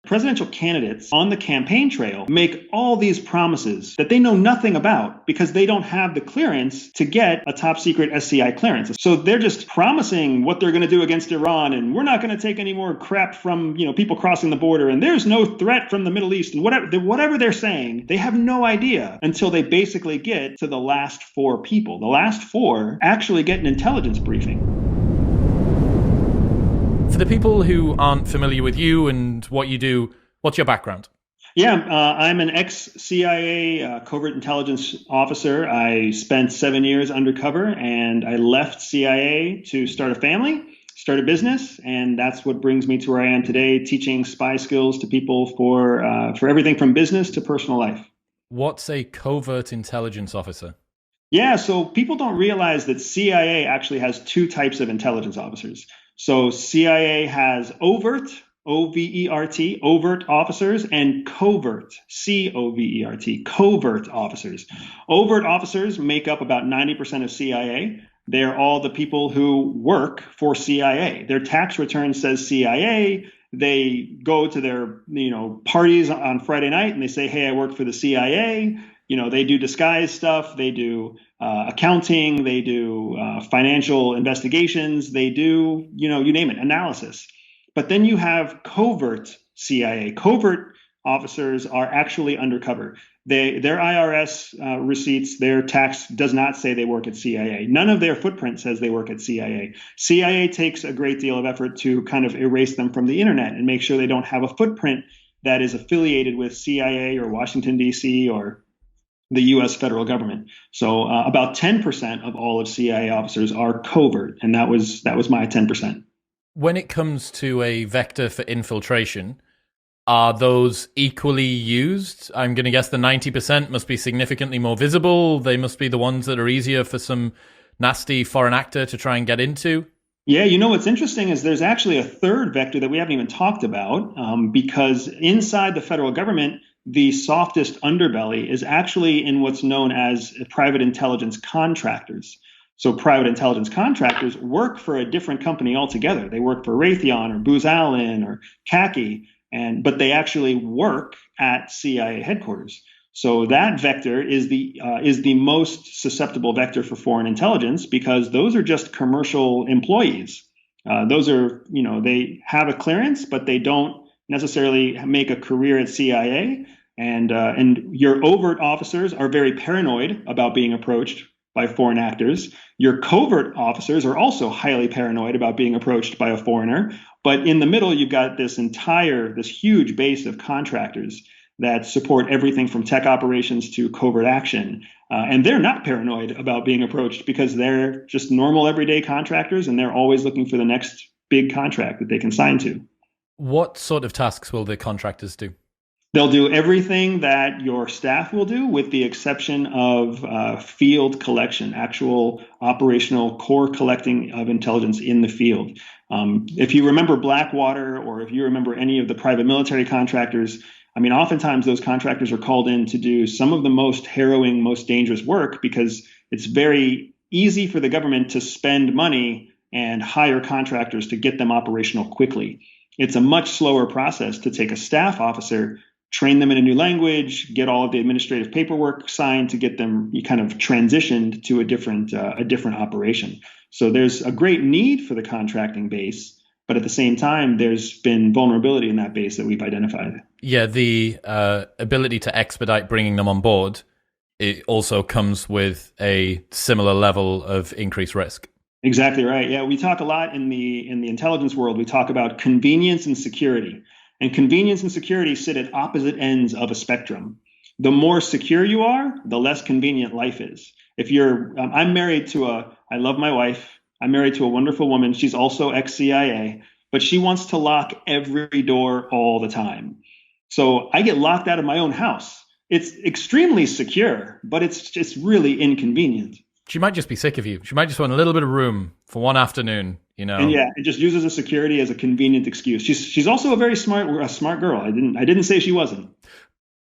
Presidential candidates on the campaign trail make all these promises that they know nothing about because they don't have the clearance to get a top secret SCI clearance. So they're just promising what they're going to do against Iran, and we're not going to take any more crap from, people crossing the border, and there's no threat from the Middle East, and whatever they're saying, they have no idea until they basically get to the last four people. The last four actually get an intelligence briefing. For the people who aren't familiar with you and what you do, what's your background? Yeah, I'm an ex-CIA covert intelligence officer. I spent 7 years undercover, and I left CIA to start a family, start a business, and that's what brings me to where I am today, teaching spy skills to people for everything from business to personal life. What's a covert intelligence officer? Yeah, so people don't realize that CIA actually has two types of intelligence officers. So CIA has overt, O-V-E-R-T, overt officers, and covert, C-O-V-E-R-T, covert officers. Overt officers make up about 90% of CIA. They're all the people who work for CIA. Their tax return says CIA. They go to their, parties on Friday night and they say, hey, I work for the CIA. They do disguise stuff. They do accounting. They do financial investigations. They do, you name it, analysis. But then you have covert CIA. Covert officers are actually undercover. Their IRS receipts, their tax does not say they work at CIA. None of their footprint says they work at CIA. CIA takes a great deal of effort to kind of erase them from the internet and make sure they don't have a footprint that is affiliated with CIA or Washington, D.C. or the U.S. federal government. So about 10% of all of CIA officers are covert, and that was my 10%. When it comes to a vector for infiltration, are those equally used? I'm going to guess the 90% must be significantly more visible. They must be the ones that are easier for some nasty foreign actor to try and get into. Yeah, what's interesting is there's actually a third vector that we haven't even talked about because inside the federal government, the softest underbelly is actually in what's known as private intelligence contractors. So private intelligence contractors work for a different company altogether. They work for Raytheon or Booz Allen or CACI, but they actually work at CIA headquarters. So that vector is the most susceptible vector for foreign intelligence because those are just commercial employees. Those are, they have a clearance, but they don't necessarily make a career at CIA. And your overt officers are very paranoid about being approached by foreign actors. Your covert officers are also highly paranoid about being approached by a foreigner. But in the middle, you've got this huge base of contractors that support everything from tech operations to covert action. And they're not paranoid about being approached because they're just normal everyday contractors and they're always looking for the next big contract that they can sign to. What sort of tasks will the contractors do? They'll do everything that your staff will do with the exception of field collection, actual operational core collecting of intelligence in the field. If you remember Blackwater or if you remember any of the private military contractors, oftentimes those contractors are called in to do some of the most harrowing, most dangerous work because it's very easy for the government to spend money and hire contractors to get them operational quickly. It's a much slower process to take a staff officer, train them in a new language, get all of the administrative paperwork signed to get them kind of transitioned to a different operation. So there's a great need for the contracting base, but at the same time, there's been vulnerability in that base that we've identified. Yeah, the ability to expedite bringing them on board, it also comes with a similar level of increased risk. Exactly right. Yeah, we talk a lot in the intelligence world. We talk about convenience and security. And convenience and security sit at opposite ends of a spectrum. The more secure you are, the less convenient life is. If you're, I love my wife. I'm married to a wonderful woman. She's also ex-CIA, but she wants to lock every door all the time. So I get locked out of my own house. It's extremely secure, but it's just really inconvenient. She might just be sick of you. She might just want a little bit of room for one afternoon, And yeah, it just uses a security as a convenient excuse. She's also a very smart girl. I didn't say she wasn't.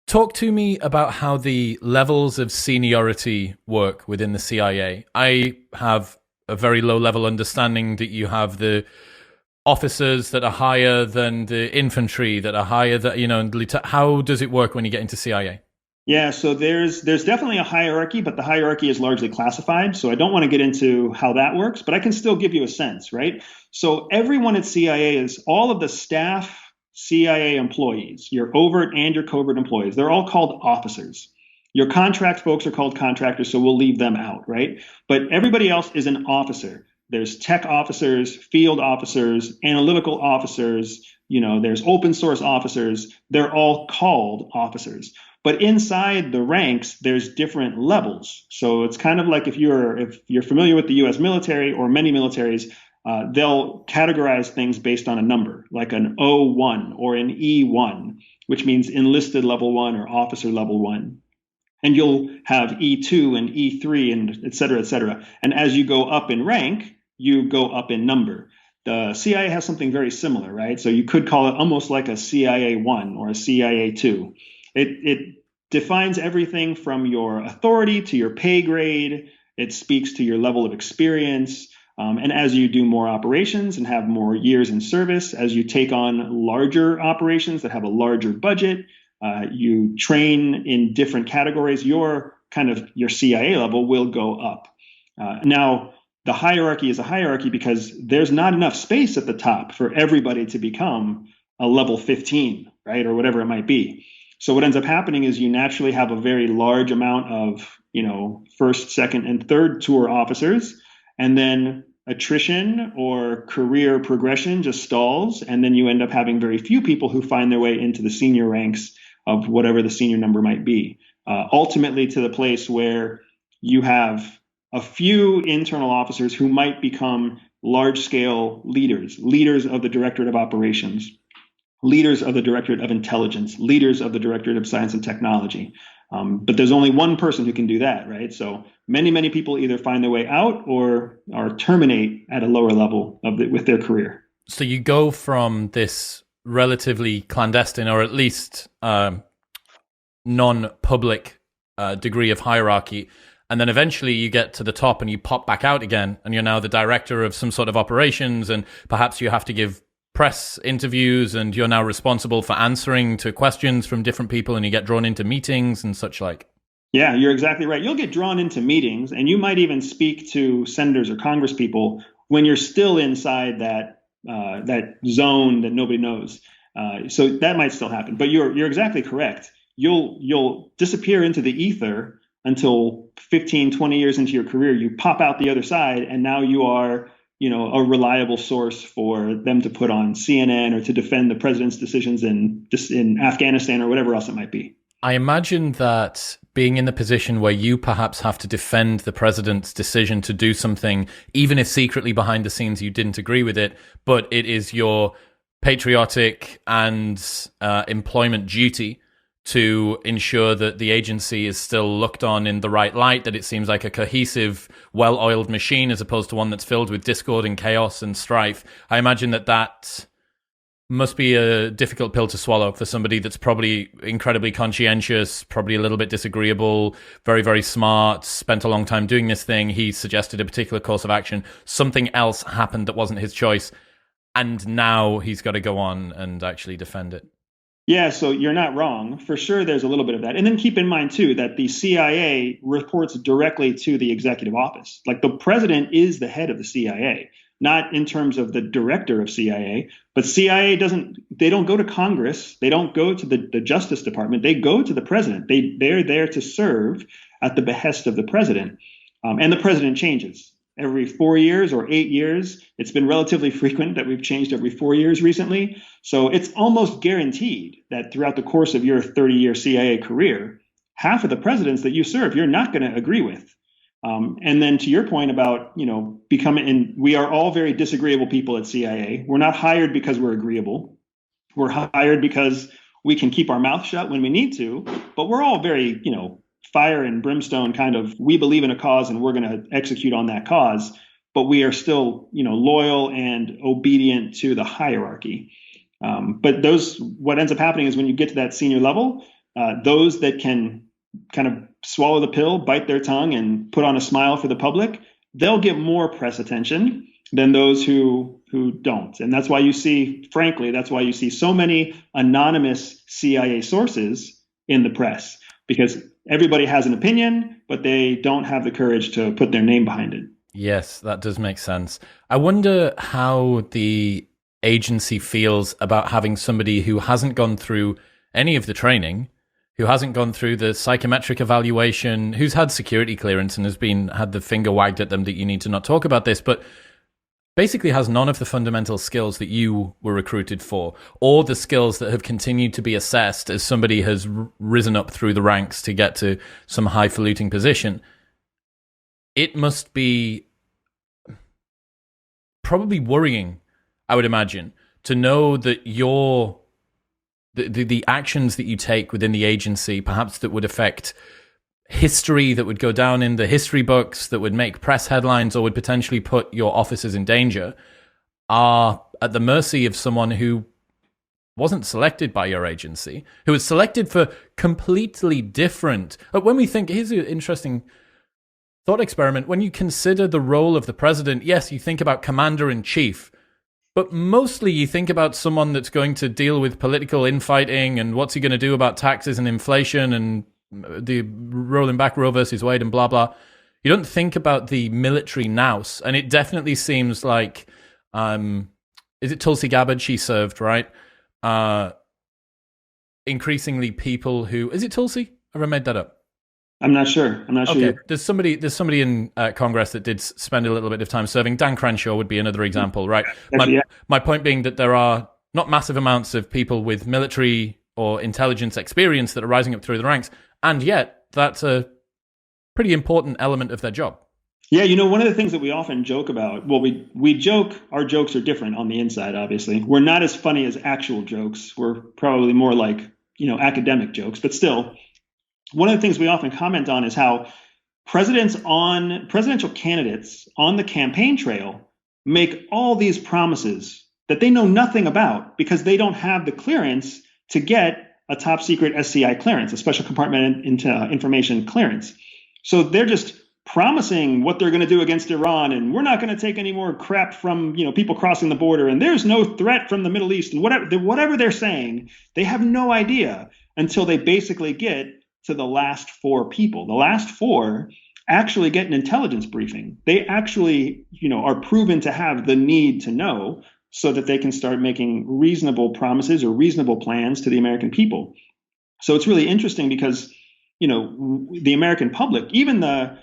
Talk to me about how the levels of seniority work within the CIA. I have a very low level understanding that you have the officers that are higher than the infantry that are higher than, how does it work when you get into CIA? Yeah, so there's definitely a hierarchy, but the hierarchy is largely classified. So I don't want to get into how that works, but I can still give you a sense, right? So everyone at CIA is all of the staff CIA employees, your overt and your covert employees. They're all called officers. Your contract folks are called contractors, so we'll leave them out, right? But everybody else is an officer. There's tech officers, field officers, analytical officers, there's open source officers. They're all called officers. But inside the ranks, there's different levels. So it's kind of like if you're familiar with the U.S. military or many militaries, they'll categorize things based on a number, like an O1 or an E1, which means enlisted level 1 or officer level 1. And you'll have E2 and E3 and et cetera, et cetera. And as you go up in rank, you go up in number. The CIA has something very similar, right? So you could call it almost like a CIA 1 or a CIA 2. It defines everything from your authority to your pay grade. It speaks to your level of experience. And as you do more operations and have more years in service, as you take on larger operations that have a larger budget, you train in different categories, your CIA level will go up. Now, the hierarchy is a hierarchy because there's not enough space at the top for everybody to become a level 15, right? Or whatever it might be. So what ends up happening is you naturally have a very large amount of, first, second, and third tour officers, and then attrition or career progression just stalls, and then you end up having very few people who find their way into the senior ranks of whatever the senior number might be, ultimately to the place where you have a few internal officers who might become large-scale leaders of the Directorate of Operations, leaders of the Directorate of Intelligence, leaders of the Directorate of Science and Technology. But there's only one person who can do that, right? So many people either find their way out or terminate at a lower level with their career. So you go from this relatively clandestine, or at least non-public degree of hierarchy, and then eventually you get to the top and you pop back out again, and you're now the director of some sort of operations, and perhaps you have to give press interviews, and you're now responsible for answering to questions from different people, and you get drawn into meetings and such like. Yeah, you're exactly right. You'll get drawn into meetings, and you might even speak to senators or congresspeople when you're still inside that zone that nobody knows. So that might still happen, but you're exactly correct. You'll disappear into the ether until 15, 20 years into your career. You pop out the other side, and now you are a reliable source for them to put on CNN or to defend the president's decisions in Afghanistan or whatever else it might be. I imagine that being in the position where you perhaps have to defend the president's decision to do something, even if secretly behind the scenes you didn't agree with it, but it is your patriotic and employment duty to ensure that the agency is still looked on in the right light, that it seems like a cohesive, well-oiled machine as opposed to one that's filled with discord and chaos and strife. I imagine that must be a difficult pill to swallow for somebody that's probably incredibly conscientious, probably a little bit disagreeable, very, very smart, spent a long time doing this thing. He suggested a particular course of action. Something else happened that wasn't his choice, and now he's got to go on and actually defend it. Yeah, so you're not wrong. For sure, there's a little bit of that. And then keep in mind, too, that the CIA reports directly to the executive office. Like the president is the head of the CIA, not in terms of the director of CIA, but CIA they don't go to Congress. They don't go to the Justice Department. They go to the president. They're there to serve at the behest of the president. And the president changes every 4 years or 8 years. It's been relatively frequent that we've changed every 4 years recently. So it's almost guaranteed that throughout the course of your 30-year CIA career, half of the presidents that you serve, you're not going to agree with. And then to your point about, we are all very disagreeable people at CIA. We're not hired because we're agreeable. We're hired because we can keep our mouth shut when we need to, but we're all very, fire and brimstone kind of, we believe in a cause and we're going to execute on that cause, but we are still, loyal and obedient to the hierarchy. But what ends up happening is when you get to that senior level, those that can kind of swallow the pill, bite their tongue, and put on a smile for the public, they'll get more press attention. than those who don't. And that's why you see, frankly, that's why you see so many anonymous CIA sources in the press, because everybody has an opinion, but they don't have the courage to put their name behind it. Yes, that does make sense. I wonder how the agency feels about having somebody who hasn't gone through any of the training, who hasn't gone through the psychometric evaluation, who's had security clearance and has had the finger wagged at them that you need to not talk about this, but basically has none of the fundamental skills that you were recruited for, or the skills that have continued to be assessed as somebody has risen up through the ranks to get to some highfalutin position. It must be probably worrying, I would imagine, to know that the actions that you take within the agency, perhaps that would affect history, that would go down in the history books, that would make press headlines, or would potentially put your officers in danger, are at the mercy of someone who wasn't selected by your agency, who was selected for completely different. But when we think, here's an interesting thought experiment. When you consider the role of the president, yes, you think about commander-in-chief, but mostly you think about someone that's going to deal with political infighting and what's he going to do about taxes and inflation and the rolling back Roe versus Wade and blah, blah. You don't think about the military nous. And it definitely seems like, is it Tulsi Gabbard she served, right? Increasingly people who, is it Tulsi? Have I made that up? I'm not sure. Okay, there's somebody in Congress that did spend a little bit of time serving. Dan Crenshaw would be another example, right? My point being that there are not massive amounts of people with military or intelligence experience that are rising up through the ranks, and yet that's a pretty important element of their job. Yeah, one of the things that we often joke about, well, we joke, our jokes are different on the inside, obviously. We're not as funny as actual jokes. We're probably more like, academic jokes, but still, one of the things we often comment on is how presidential candidates on the campaign trail make all these promises that they know nothing about because they don't have the clearance to get a top secret SCI clearance, a special compartment information clearance. So they're just promising what they're going to do against Iran, and we're not going to take any more crap from people crossing the border, and there's no threat from the Middle East, and whatever they're saying, they have no idea until they basically get to the last four people. The last four actually get an intelligence briefing. They actually, are proven to have the need to know so that they can start making reasonable promises or reasonable plans to the American people. So it's really interesting because, the American public, even the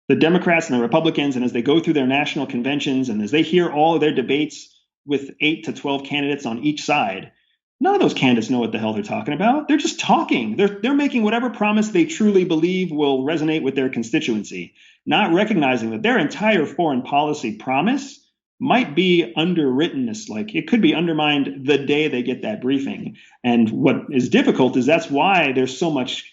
Democrats and the Republicans, and as they go through their national conventions and as they hear all of their debates with 8 to 12 candidates on each side, none of those candidates know what the hell they're talking about. They're just talking. They're making whatever promise they truly believe will resonate with their constituency, not recognizing that their entire foreign policy promise might be underwrittenness. Like it could be undermined the day they get that briefing. And what is difficult is that's why there's so much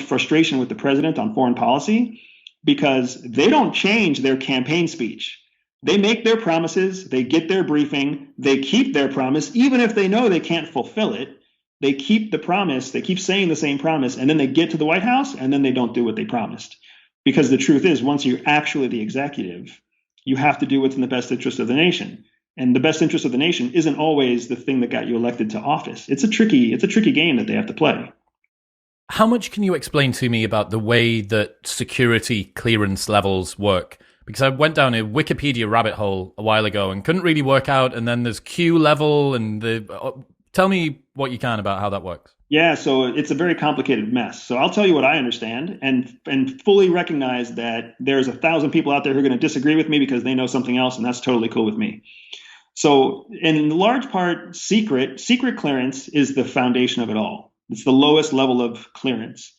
frustration with the president on foreign policy, because they don't change their campaign speech. They make their promises, they get their briefing, they keep their promise, even if they know they can't fulfill it. They keep the promise, they keep saying the same promise, and then they get to the White House and then they don't do what they promised. Because the truth is, once you're actually the executive, you have to do what's in the best interest of the nation. And the best interest of the nation isn't always the thing that got you elected to office. It's a tricky game that they have to play. How much can you explain to me about the way that security clearance levels work? Because I went down a Wikipedia rabbit hole a while ago and couldn't really work out. And then there's Q level and tell me what you can about how that works. Yeah, so it's a very complicated mess. So I'll tell you what I understand and fully recognize that there's 1,000 people out there who are going to disagree with me because they know something else, and that's totally cool with me. So in large part, secret clearance is the foundation of it all. It's the lowest level of clearance.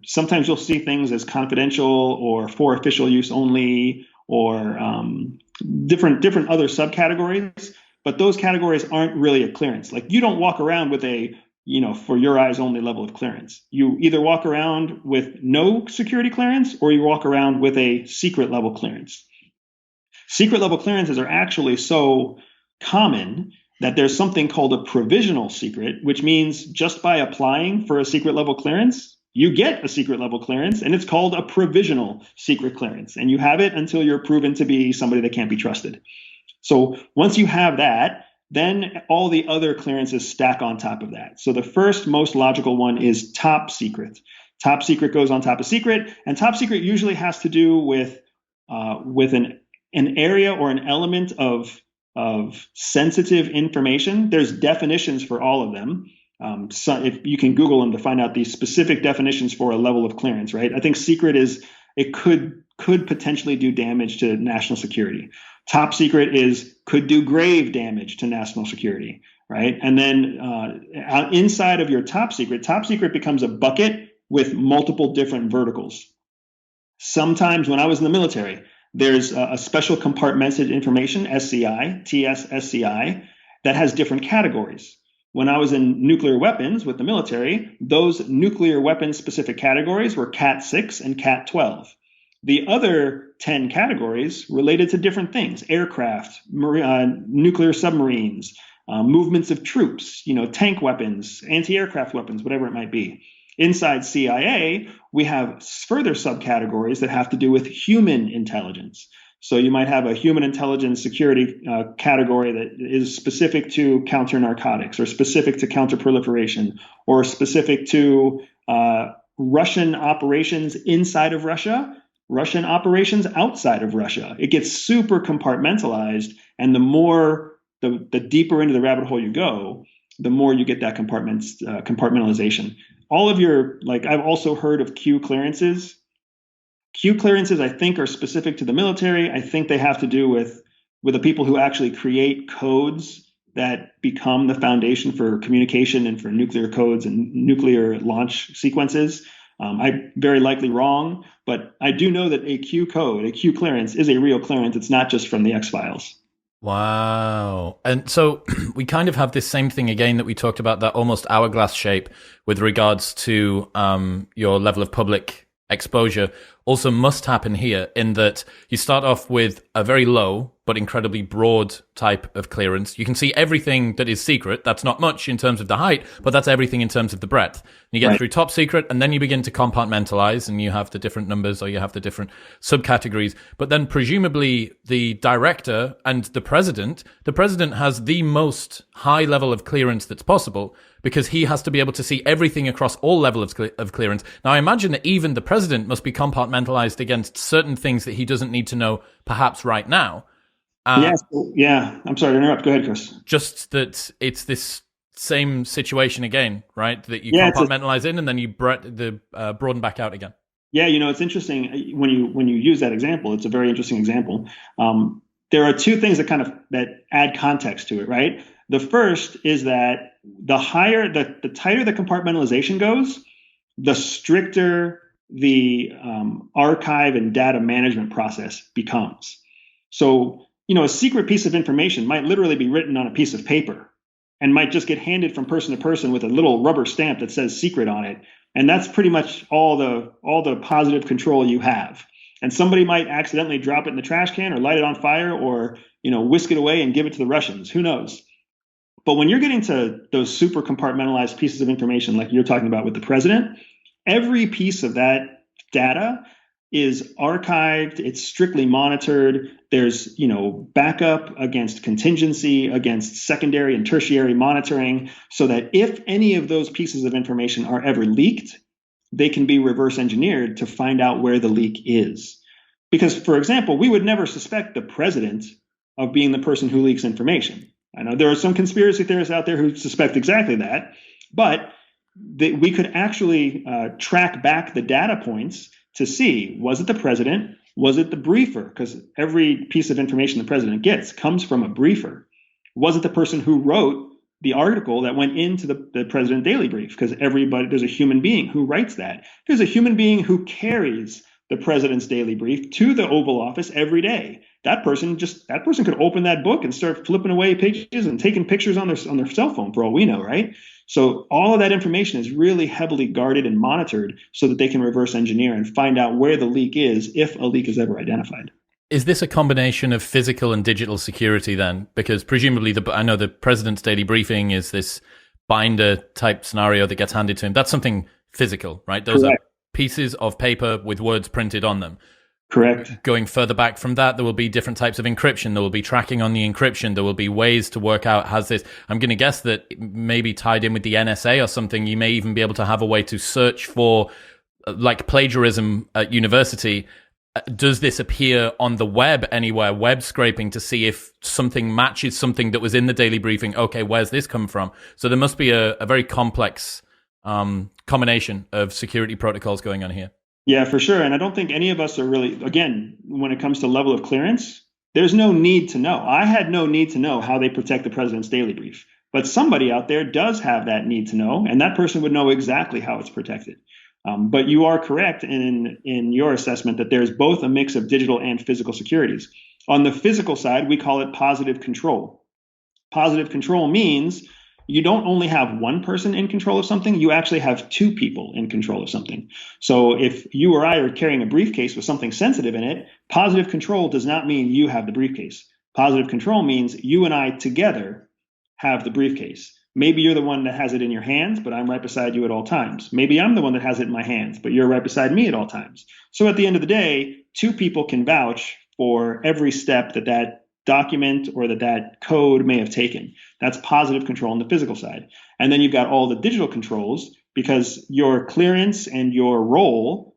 Sometimes you'll see things as confidential or for official use only, or different other subcategories, but those categories aren't really a clearance. Like you don't walk around with a for your eyes only level of clearance. You either walk around with no security clearance or you walk around with a secret level clearance. Secret level clearances are actually so common that there's something called a provisional secret, which means just by applying for a secret level clearance, you get a secret level clearance, and it's called a provisional secret clearance. And you have it until you're proven to be somebody that can't be trusted. So once you have that, then all the other clearances stack on top of that. So the first most logical one is top secret. Top secret goes on top of secret, and top secret usually has to do with an area or an element of sensitive information. There's definitions for all of them. So if you can Google them to find out these specific definitions for a level of clearance, right? I think secret is it could potentially do damage to national security. Top secret could do grave damage to national security, right? And then inside of your top secret becomes a bucket with multiple different verticals. Sometimes when I was in the military, there's a special compartmented information, SCI, TSSCI, that has different categories. When I was in nuclear weapons with the military, those nuclear weapon specific categories were Cat 6 and Cat 12. The other 10 categories related to different things: aircraft, nuclear submarines, movements of troops, tank weapons, anti-aircraft weapons, whatever it might be. Inside CIA, we have further subcategories that have to do with human intelligence. So you might have a human intelligence security category that is specific to counter narcotics, or specific to counter proliferation, or specific to Russian operations inside of Russia, Russian operations outside of Russia. It gets super compartmentalized, and the deeper into the rabbit hole you go, the more you get that compartmentalization. All of I've also heard of Q clearances. Q clearances, I think, are specific to the military. I think they have to do with the people who actually create codes that become the foundation for communication and for nuclear codes and nuclear launch sequences. I'm very likely wrong, but I do know that a Q code, a Q clearance, is a real clearance. It's not just from the X-Files. Wow. And so we kind of have this same thing again that we talked about, that almost hourglass shape with regards to your level of public exposure also must happen here, in that you start off with a very low but incredibly broad type of clearance. You can see everything that is secret. That's not much in terms of the height, but that's everything in terms of the breadth. You get through top secret, and then you begin to compartmentalize, and you have the different numbers, or you have the different subcategories. But then presumably the director and the president has the most high level of clearance that's possible, because he has to be able to see everything across all levels of clearance. Now, I imagine that even the president must be compartmentalized against certain things that he doesn't need to know perhaps right now. Yeah. I'm sorry to interrupt. Go ahead, Chris. Just that it's this same situation again, right? That you compartmentalize in, and then you broaden back out again. Yeah, it's interesting when you use that example. It's a very interesting example. There are two things that add context to it, right? The first is that the tighter the compartmentalization goes, the stricter the archive and data management process becomes. So, a secret piece of information might literally be written on a piece of paper and might just get handed from person to person with a little rubber stamp that says secret on it. And that's pretty much all the positive control you have. And somebody might accidentally drop it in the trash can, or light it on fire, or, whisk it away and give it to the Russians. Who knows? But when you're getting to those super compartmentalized pieces of information, like you're talking about with the president, every piece of that data is archived. It's strictly monitored. There's, backup against contingency, against secondary and tertiary monitoring, so that if any of those pieces of information are ever leaked, they can be reverse engineered to find out where the leak is. Because, for example, we would never suspect the president of being the person who leaks information. I know there are some conspiracy theorists out there who suspect exactly that, but we could actually track back the data points to see, was it the president? Was it the briefer? Because every piece of information the president gets comes from a briefer. Was it the person who wrote the article that went into the president daily brief? Because there's a human being who writes that. There's a human being who carries the president's daily brief to the Oval Office every day. That person could open that book and start flipping away pages and taking pictures on their cell phone, for all we know, right? So all of that information is really heavily guarded and monitored so that they can reverse engineer and find out where the leak is, if a leak is ever identified. Is this a combination of physical and digital security then? Because presumably, I know the president's daily briefing is this binder type scenario that gets handed to him. That's something physical, right? Those are Correct. pieces of paper with words printed on them. Correct. Going further back from that, there will be different types of encryption. There will be tracking on the encryption. There will be ways to work out has this. I'm going to guess that maybe tied in with the NSA or something, you may even be able to have a way to search for like plagiarism at university. Does this appear on the web anywhere, web scraping to see if something matches something that was in the daily briefing? Okay, where's this come from? So there must be a very complex combination of security protocols going on here. Yeah, for sure. And I don't think any of us are really, again, when it comes to level of clearance, there's no need to know. I had no need to know how they protect the president's daily brief. But somebody out there does have that need to know, and that person would know exactly how it's protected. But you are correct in your assessment that there's both a mix of digital and physical securities. On the physical side, we call it positive control. Positive control means you don't only have one person in control of something, you actually have two people in control of something. So if you or I are carrying a briefcase with something sensitive in it, positive control does not mean you have the briefcase. Positive control means you and I together have the briefcase. Maybe you're the one that has it in your hands, but I'm right beside you at all times. Maybe I'm the one that has it in my hands, but you're right beside me at all times. So at the end of the day, two people can vouch for every step that document or that code may have taken. That's positive control on the physical side. And then you've got all the digital controls because your clearance and your role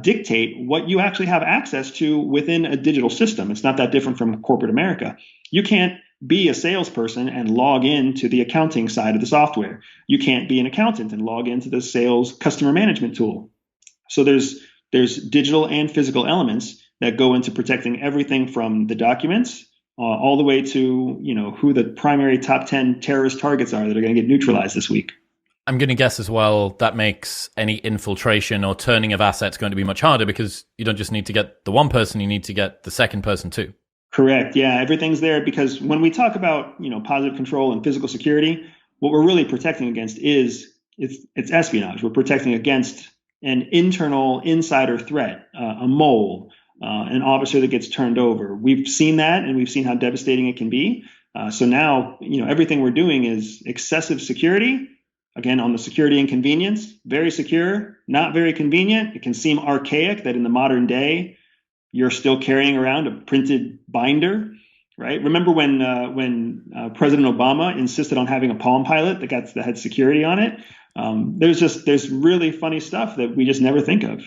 dictate what you actually have access to within a digital system. It's not that different from corporate America. You can't be a salesperson and log into the accounting side of the software. You can't be an accountant and log into the sales customer management tool. So there's digital and physical elements that go into protecting everything from the documents all the way to who the primary top 10 terrorist targets are that are going to get neutralized this week. I'm going to guess as well that makes any infiltration or turning of assets going to be much harder because you don't just need to get the one person, you need to get the second person too. Correct. Yeah, everything's there because when we talk about positive control and physical security, what we're really protecting against is it's espionage. We're protecting against an internal insider threat, a mole, an officer that gets turned over. We've seen that, and we've seen how devastating it can be. So now, everything we're doing is excessive security. Again, on the security and convenience, very secure, not very convenient. It can seem archaic that in the modern day, you're still carrying around a printed binder, right? Remember when President Obama insisted on having a Palm Pilot that had security on it? There's really funny stuff that we just never think of.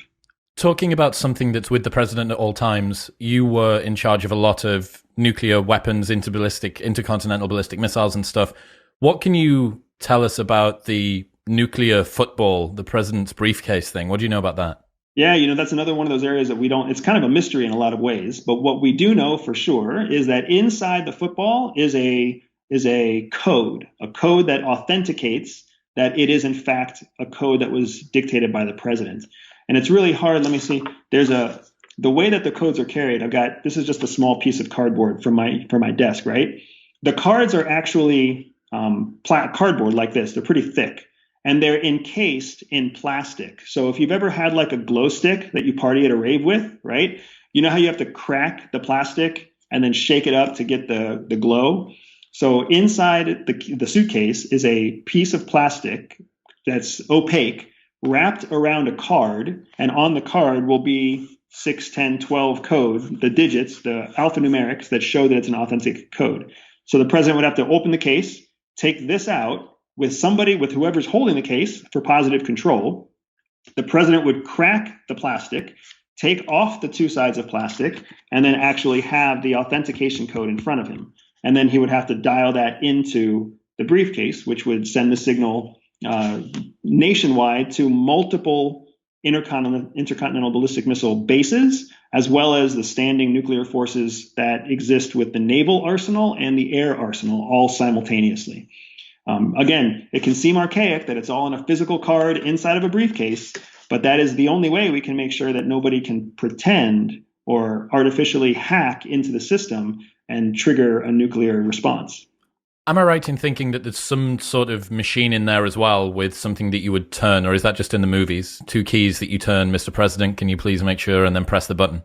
Talking about something that's with the president at all times, you were in charge of a lot of nuclear weapons, intercontinental ballistic missiles and stuff. What can you tell us about the nuclear football, the president's briefcase thing? What do you know about that? Yeah, that's another one of those areas that it's kind of a mystery in a lot of ways. But what we do know for sure is that inside the football is a code that authenticates that it is in fact a code that was dictated by the president. And it's really hard. Let me see. The way that the codes are carried. This is just a small piece of cardboard from my desk, right? The cards are actually cardboard like this. They're pretty thick. And they're encased in plastic. So if you've ever had like a glow stick that you party at a rave with, right? You know how you have to crack the plastic and then shake it up to get the glow? So inside the suitcase is a piece of plastic that's opaque, wrapped around a card. And on the card will be 6, 10, 12 code, the digits, the alphanumerics that show that it's an authentic code. So the president would have to open the case, take this out, with whoever's holding the case for positive control. The president would crack the plastic, take off the two sides of plastic, and then actually have the authentication code in front of him. And then he would have to dial that into the briefcase, which would send the signal nationwide to multiple intercontinental ballistic missile bases, as well as the standing nuclear forces that exist with the naval arsenal and the air arsenal all simultaneously. Again, it can seem archaic that it's all in a physical card inside of a briefcase, but that is the only way we can make sure that nobody can pretend or artificially hack into the system and trigger a nuclear response. Am I right in thinking that there's some sort of machine in there as well with something that you would turn, or is that just in the movies? 2 keys that you turn, Mr. President, can you please make sure, and then press the button?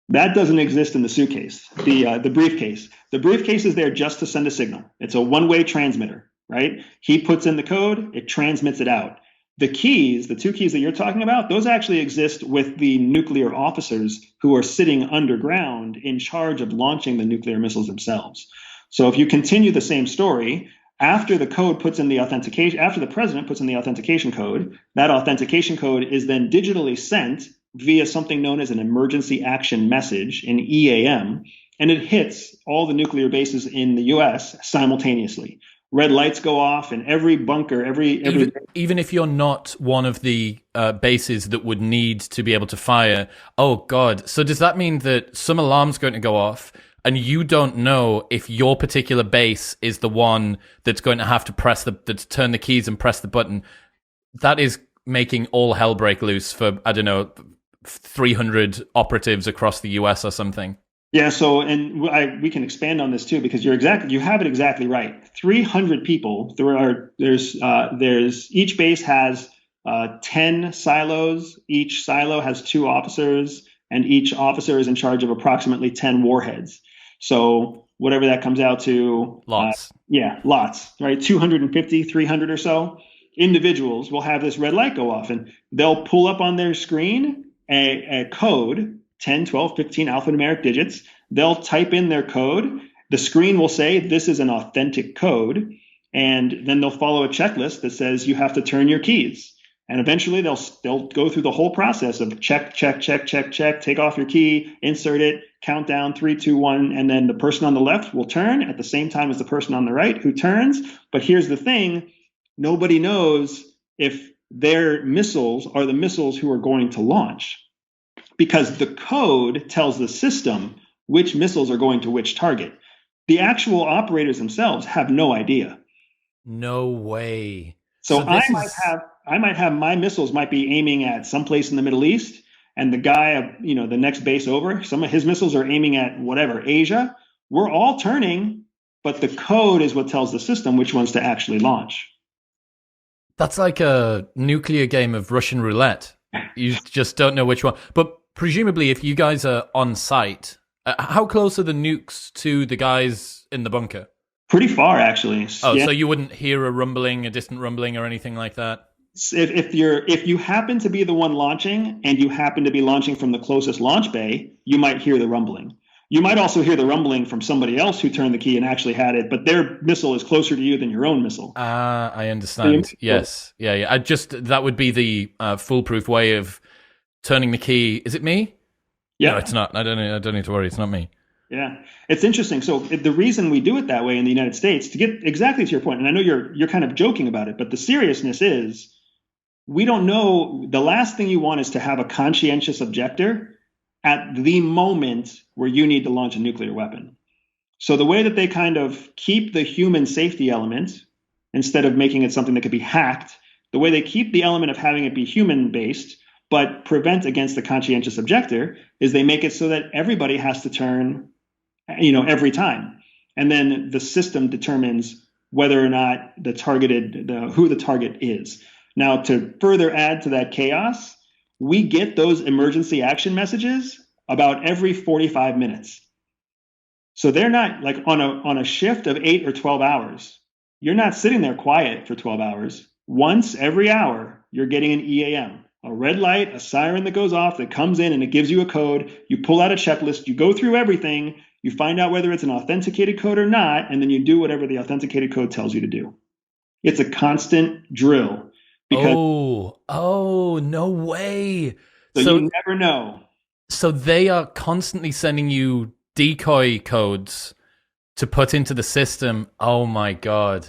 That doesn't exist in the suitcase, the briefcase. The briefcase is there just to send a signal. It's a one-way transmitter. Right? He puts in the code, it transmits it out. The keys, the two keys that you're talking about, those actually exist with the nuclear officers who are sitting underground in charge of launching the nuclear missiles themselves. So if you continue the same story, after the code puts in the authentication, after the president puts in the authentication code, that authentication code is then digitally sent via something known as an emergency action message, an EAM, and it hits all the nuclear bases in the US simultaneously. Red lights go off in every bunker, even if you're not one of the bases that would need to be able to fire. Oh God! So does that mean that some alarm's going to go off, and you don't know if your particular base is the one that's going to have to turn the keys and press the button? That is making all hell break loose for, I don't know, 300 operatives across the US or something. Yeah, so we can expand on this too, because you have it exactly right. 300 people. There's each base has 10 silos. Each silo has 2 officers, and each officer is in charge of approximately 10 warheads. So whatever that comes out to, lots. Lots, right? 250, 300 or so individuals will have this red light go off, and they'll pull up on their screen a code. 10, 12, 15 alphanumeric digits. They'll type in their code. The screen will say this is an authentic code. And then they'll follow a checklist that says you have to turn your keys. And eventually they'll go through the whole process of check, take off your key, insert it, count down 3, 2, 1, and then the person on the left will turn at the same time as the person on the right who turns. But here's the thing, nobody knows if their missiles are the missiles who are going to launch, because the code tells the system which missiles are going to which target. The actual operators themselves have no idea. No way. So I might have my missiles might be aiming at someplace in the Middle East, and the guy, the next base over, some of his missiles are aiming at whatever, Asia. We're all turning, but the code is what tells the system which ones to actually launch. That's like a nuclear game of Russian roulette. You just don't know which one. But presumably, if you guys are on site, how close are the nukes to the guys in the bunker? Pretty far, actually. Oh, yeah. So you wouldn't hear a distant rumbling or anything like that? If you happen to be the one launching, and you happen to be launching from the closest launch bay, you might hear the rumbling. You might also hear the rumbling from somebody else who turned the key and actually had it, but their missile is closer to you than your own missile. I understand. Yes. Yeah. That would be the foolproof way of turning the key. Is it me? Yeah. No, it's not. I don't need to worry. It's not me. Yeah. It's interesting. So the reason we do it that way in the United States, to get exactly to your point, and I know you're kind of joking about it, but the seriousness is we don't know. The last thing you want is to have a conscientious objector at the moment where you need to launch a nuclear weapon. So the way that they kind of keep the human safety element, instead of making it something that could be hacked, the way they keep the element of having it be human-based, but prevent against the conscientious objector, is they make it so that everybody has to turn, every time. And then the system determines whether or not who the target is. Now, to further add to that chaos, we get those emergency action messages about every 45 minutes. So they're not like on a shift of 8 or 12 hours. You're not sitting there quiet for 12 hours. Once every hour, you're getting an EAM, a red light, a siren that goes off that comes in and it gives you a code. You pull out a checklist, you go through everything, you find out whether it's an authenticated code or not, and then you do whatever the authenticated code tells you to do. It's a constant drill. No way. So you never know. So they are constantly sending you decoy codes to put into the system. Oh my God.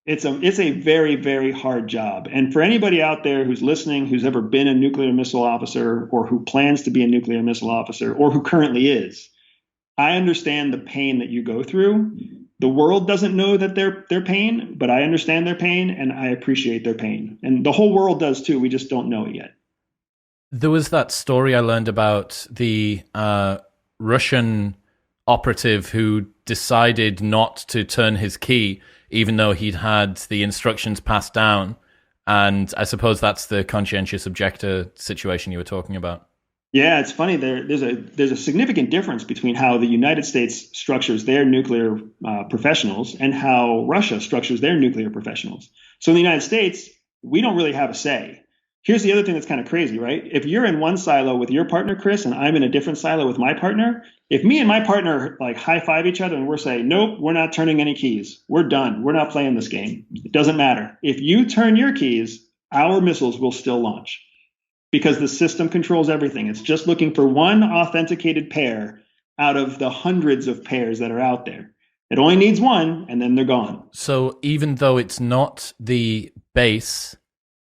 It's a very, very hard job. And for anybody out there who's listening, who's ever been a nuclear missile officer, or who plans to be a nuclear missile officer, or who currently is, I understand the pain that you go through. The world doesn't know that their pain, but I understand their pain and I appreciate their pain. And the whole world does too. We just don't know it yet. There was that story I learned about the Russian operative who decided not to turn his key, even though he'd had the instructions passed down. And I suppose that's the conscientious objector situation you were talking about. Yeah, it's funny. There's a significant difference between how the United States structures their nuclear professionals and how Russia structures their nuclear professionals. So in the United States, we don't really have a say. Here's the other thing that's kind of crazy, right? If you're in one silo with your partner, Chris, and I'm in a different silo with my partner, if me and my partner like high five each other and we're saying, nope, we're not turning any keys. We're done. We're not playing this game. It doesn't matter. If you turn your keys, our missiles will still launch because the system controls everything. It's just looking for one authenticated pair out of the hundreds of pairs that are out there. It only needs one, and then they're gone. So even though it's not the base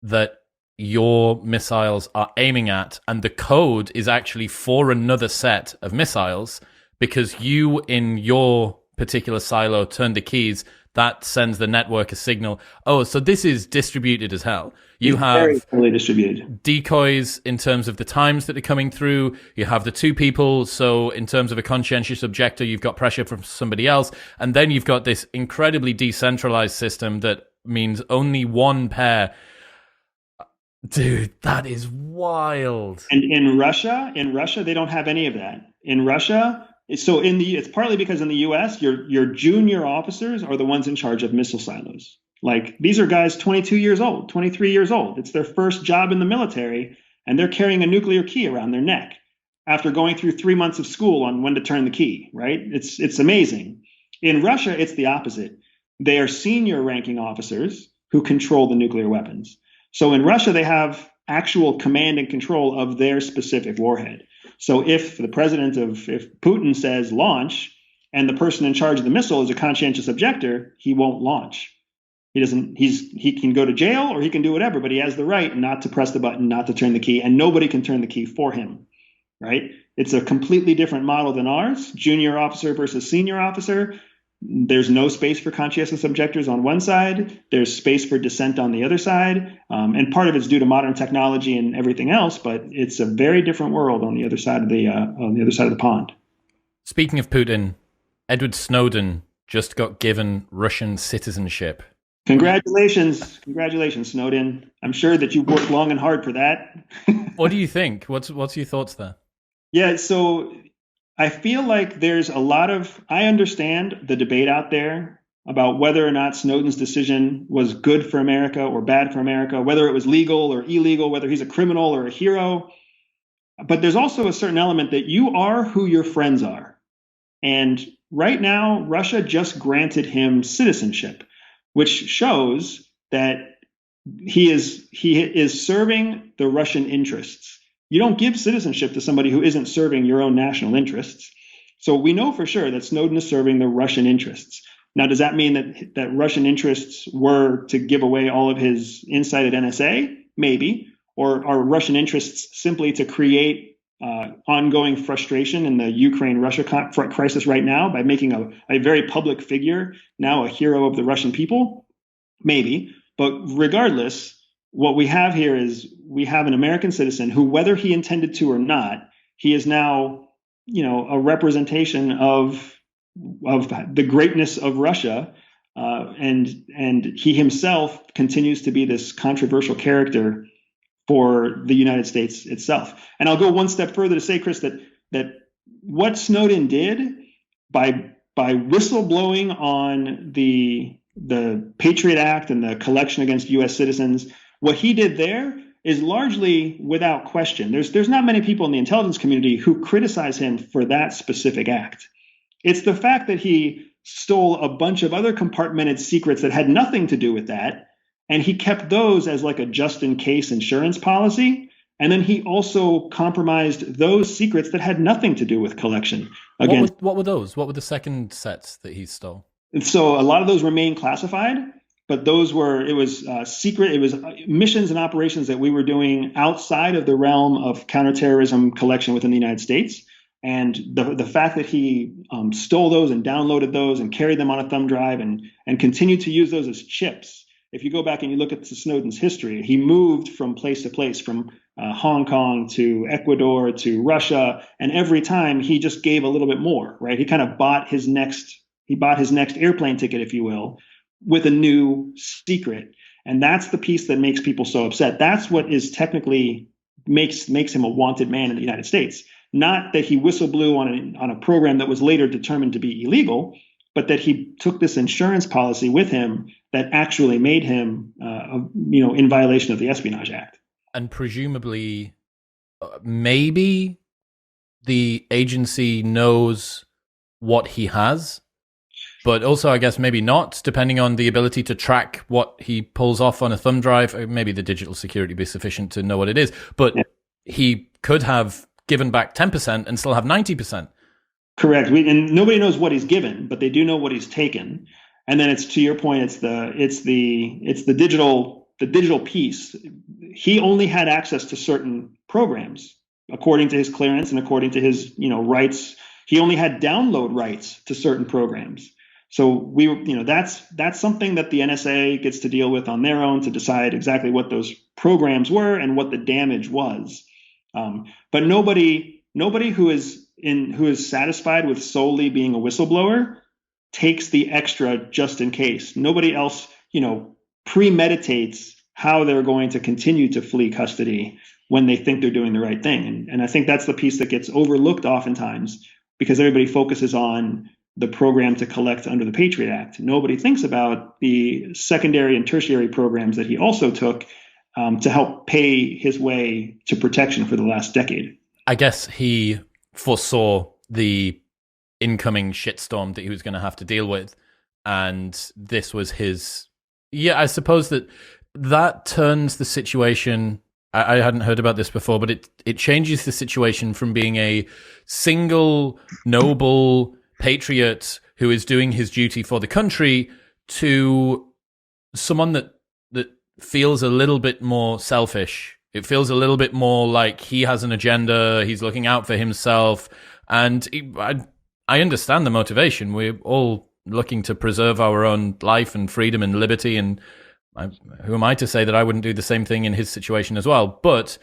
that your missiles are aiming at, and the code is actually for another set of missiles, because you in your particular silo turned the keys, that sends the network a signal. Oh, so this is distributed as hell. You have very fully distributed decoys in terms of the times that are coming through. You have the two people. So in terms of a conscientious objector, you've got pressure from somebody else. And then you've got this incredibly decentralized system that means only one pair. Dude, that is wild. And in Russia, they don't have any of that. In Russia, so it's partly because in the US, your junior officers are the ones in charge of missile silos. Like these are guys 22 years old, 23 years old. It's their first job in the military, and they're carrying a nuclear key around their neck after going through 3 months of school on when to turn the key, right? It's amazing. In Russia, it's the opposite. They are senior ranking officers who control the nuclear weapons. So in Russia, they have actual command and control of their specific warhead. So if Putin says launch and the person in charge of the missile is a conscientious objector, he won't launch. He can go to jail or he can do whatever, but he has the right not to press the button, not to turn the key, and nobody can turn the key for him, right? It's a completely different model than ours, junior officer versus senior officer. There's no space for conscientious objectors on one side. There's space for dissent on the other side. And part of it's due to modern technology and everything else, but it's a very different world on the other side of the pond. Speaking of Putin, Edward Snowden just got given Russian citizenship. Congratulations, Snowden. I'm sure that you've worked long and hard for that. What do you think? What's your thoughts there? Yeah, so I feel like I understand the debate out there about whether or not Snowden's decision was good for America or bad for America, whether it was legal or illegal, whether he's a criminal or a hero. But there's also a certain element that you are who your friends are. And right now, Russia just granted him citizenship, which shows that he is serving the Russian interests. You don't give citizenship to somebody who isn't serving your own national interests. So we know for sure that Snowden is serving the Russian interests. Now, does that mean that Russian interests were to give away all of his insight at NSA? Maybe. Or are Russian interests simply to create ongoing frustration in the Ukraine-Russia crisis right now by making a very public figure now a hero of the Russian people? Maybe. But regardless, what we have here is we have an American citizen who, whether he intended to or not, he is now, a representation of the greatness of Russia, and he himself continues to be this controversial character for the United States itself. And I'll go one step further to say, Chris, that what Snowden did by whistleblowing on the Patriot Act and the collection against U.S. citizens, what he did there is largely without question. There's not many people in the intelligence community who criticize him for that specific act. It's the fact that he stole a bunch of other compartmented secrets that had nothing to do with that, and he kept those as like a just-in-case insurance policy. And then he also compromised those secrets that had nothing to do with collection. What were those? What were the second sets that he stole? And so a lot of those remain classified, but it was secret. It was missions and operations that we were doing outside of the realm of counterterrorism collection within the United States. And the fact that he stole those and downloaded those and carried them on a thumb drive and continued to use those as chips. If you go back and you look at Snowden's history, he moved from place to place, from Hong Kong to Ecuador to Russia, and every time he just gave a little bit more, right? He kind of bought his next airplane ticket, if you will, with a new secret. And that's the piece that makes people so upset. That's what is technically makes him a wanted man in the United States. Not that he whistleblew on a program that was later determined to be illegal, but that he took this insurance policy with him that actually made him in violation of the Espionage Act. And presumably, maybe the agency knows what he has, but also I guess maybe not, depending on the ability to track what he pulls off on a thumb drive. Maybe the digital security be sufficient to know what it is, but he could have given back 10% and still have 90%. Correct. And nobody knows what he's given, but they do know what he's taken. And then it's, to your point, it's the digital piece. He only had access to certain programs according to his clearance and according to his rights. He only had download rights to certain programs. So that's something that the NSA gets to deal with on their own to decide exactly what those programs were and what the damage was. But nobody who is satisfied with solely being a whistleblower takes the extra just in case. Nobody else, premeditates how they're going to continue to flee custody when they think they're doing the right thing. And I think that's the piece that gets overlooked oftentimes because everybody focuses on the program to collect under the Patriot Act. Nobody thinks about the secondary and tertiary programs that he also took to help pay his way to protection for the last decade. I guess he foresaw the incoming shitstorm that he was going to have to deal with. And this was his... Yeah, I suppose that turns the situation... I hadn't heard about this before, but it changes the situation from being a single, noble patriot who is doing his duty for the country to someone that feels a little bit more selfish. It feels a little bit more like he has an agenda, he's looking out for himself, and I understand the motivation. We're all looking to preserve our own life and freedom and liberty, and who am I to say that I wouldn't do the same thing in his situation as well? But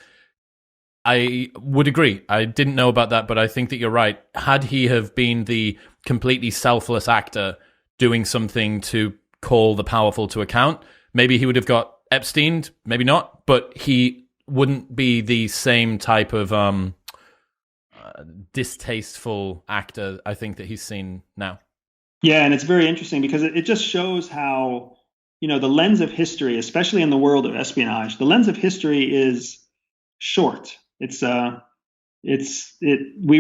I would agree. I didn't know about that, but I think that you're right. Had he have been the completely selfless actor doing something to call the powerful to account, maybe he would have got Epsteined, maybe not, but he wouldn't be the same type of distasteful actor, I think, that he's seen now. Yeah, and it's very interesting because it just shows how, the lens of history, especially in the world of espionage, the lens of history is short. We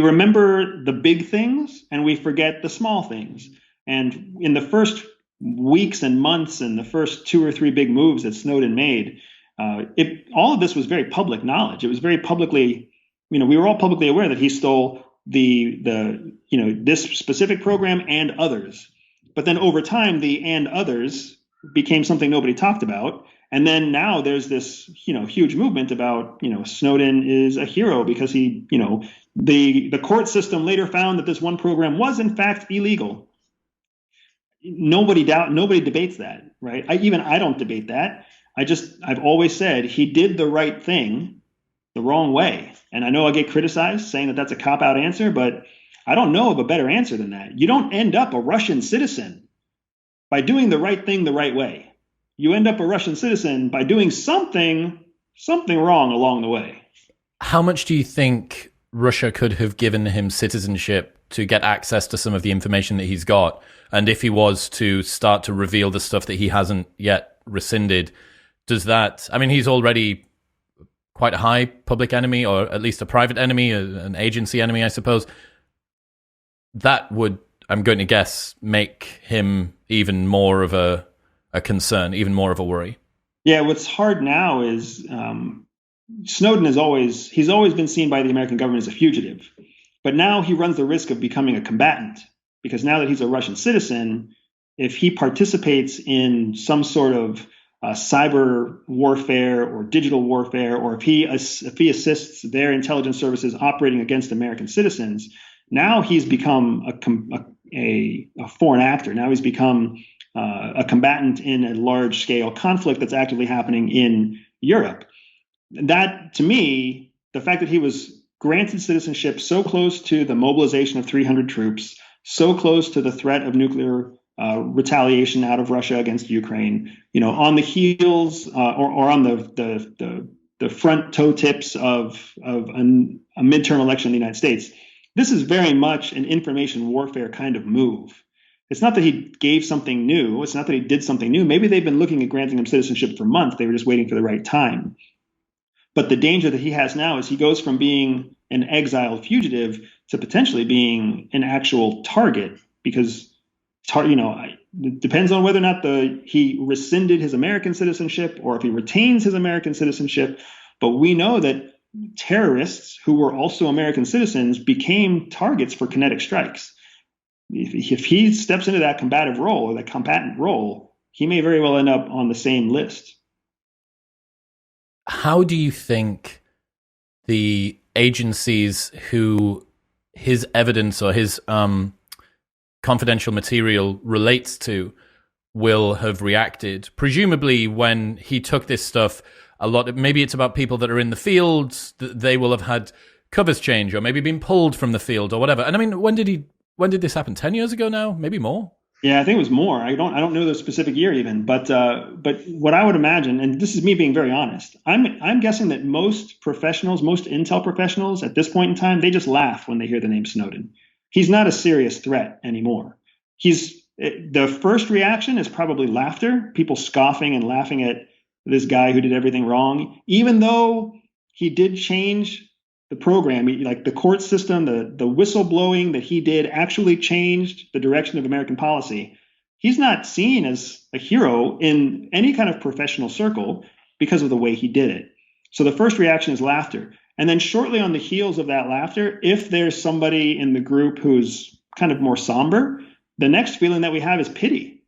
remember the big things and we forget the small things. And in the first weeks and months and the first 2 or 3 big moves that Snowden made, all of this was very public knowledge. It was very publicly, we were all publicly aware that he stole this specific program and others. But then over time, the and others became something nobody talked about. And then now there's this, huge movement about, Snowden is a hero because he, the court system later found that this one program was in fact illegal. Nobody debates that, right? I don't debate that. I've always said he did the right thing the wrong way. And I know I get criticized saying that that's a cop-out answer, but I don't know of a better answer than that. You don't end up a Russian citizen by doing the right thing the right way. You end up a Russian citizen by doing something wrong along the way. How much do you think Russia could have given him citizenship to get access to some of the information that he's got? And if he was to start to reveal the stuff that he hasn't yet rescinded, does that... I mean, he's already quite a high public enemy, or at least a private enemy, an agency enemy, I suppose. That would, I'm going to guess, make him even more of a concern, even more of a worry. Yeah, what's hard now is Snowden he's always been seen by the American government as a fugitive. But now he runs the risk of becoming a combatant, because now that he's a Russian citizen, if he participates in some sort of cyber warfare or digital warfare, or if he assists their intelligence services operating against American citizens, now he's become a foreign actor. Now he's become a combatant in a large-scale conflict that's actively happening in Europe. That, to me, the fact that he was granted citizenship so close to the mobilization of 300 troops, so close to the threat of nuclear retaliation out of Russia against Ukraine, on the heels or on the front toe tips of a midterm election in the United States. This is very much an information warfare kind of move. It's not that he gave something new. It's not that he did something new. Maybe they've been looking at granting him citizenship for months. They were just waiting for the right time. But the danger that he has now is he goes from being an exiled fugitive to potentially being an actual target because, it depends on whether or not he rescinded his American citizenship or if he retains his American citizenship. But we know that terrorists who were also American citizens became targets for kinetic strikes. If he steps into that combative role or that combatant role, he may very well end up on the same list. How do you think the agencies who his evidence or his confidential material relates to will have reacted? Presumably, when he took this stuff, maybe it's about people that are in the fields, they will have had covers change or maybe been pulled from the field or whatever. And I mean, when did this happen? 10 years ago now? Maybe more? Yeah, I think it was more. I don't know the specific year even, but what I would imagine, and this is me being very honest, I'm guessing that most intel professionals at this point in time, they just laugh when they hear the name Snowden. He's not a serious threat anymore. The first reaction is probably laughter, people scoffing and laughing at this guy who did everything wrong, even though he did change the program, like the court system, the whistleblowing that he did actually changed the direction of American policy. He's not seen as a hero in any kind of professional circle because of the way he did it. So the first reaction is laughter. And then shortly on the heels of that laughter, if there's somebody in the group who's kind of more somber, the next feeling that we have is pity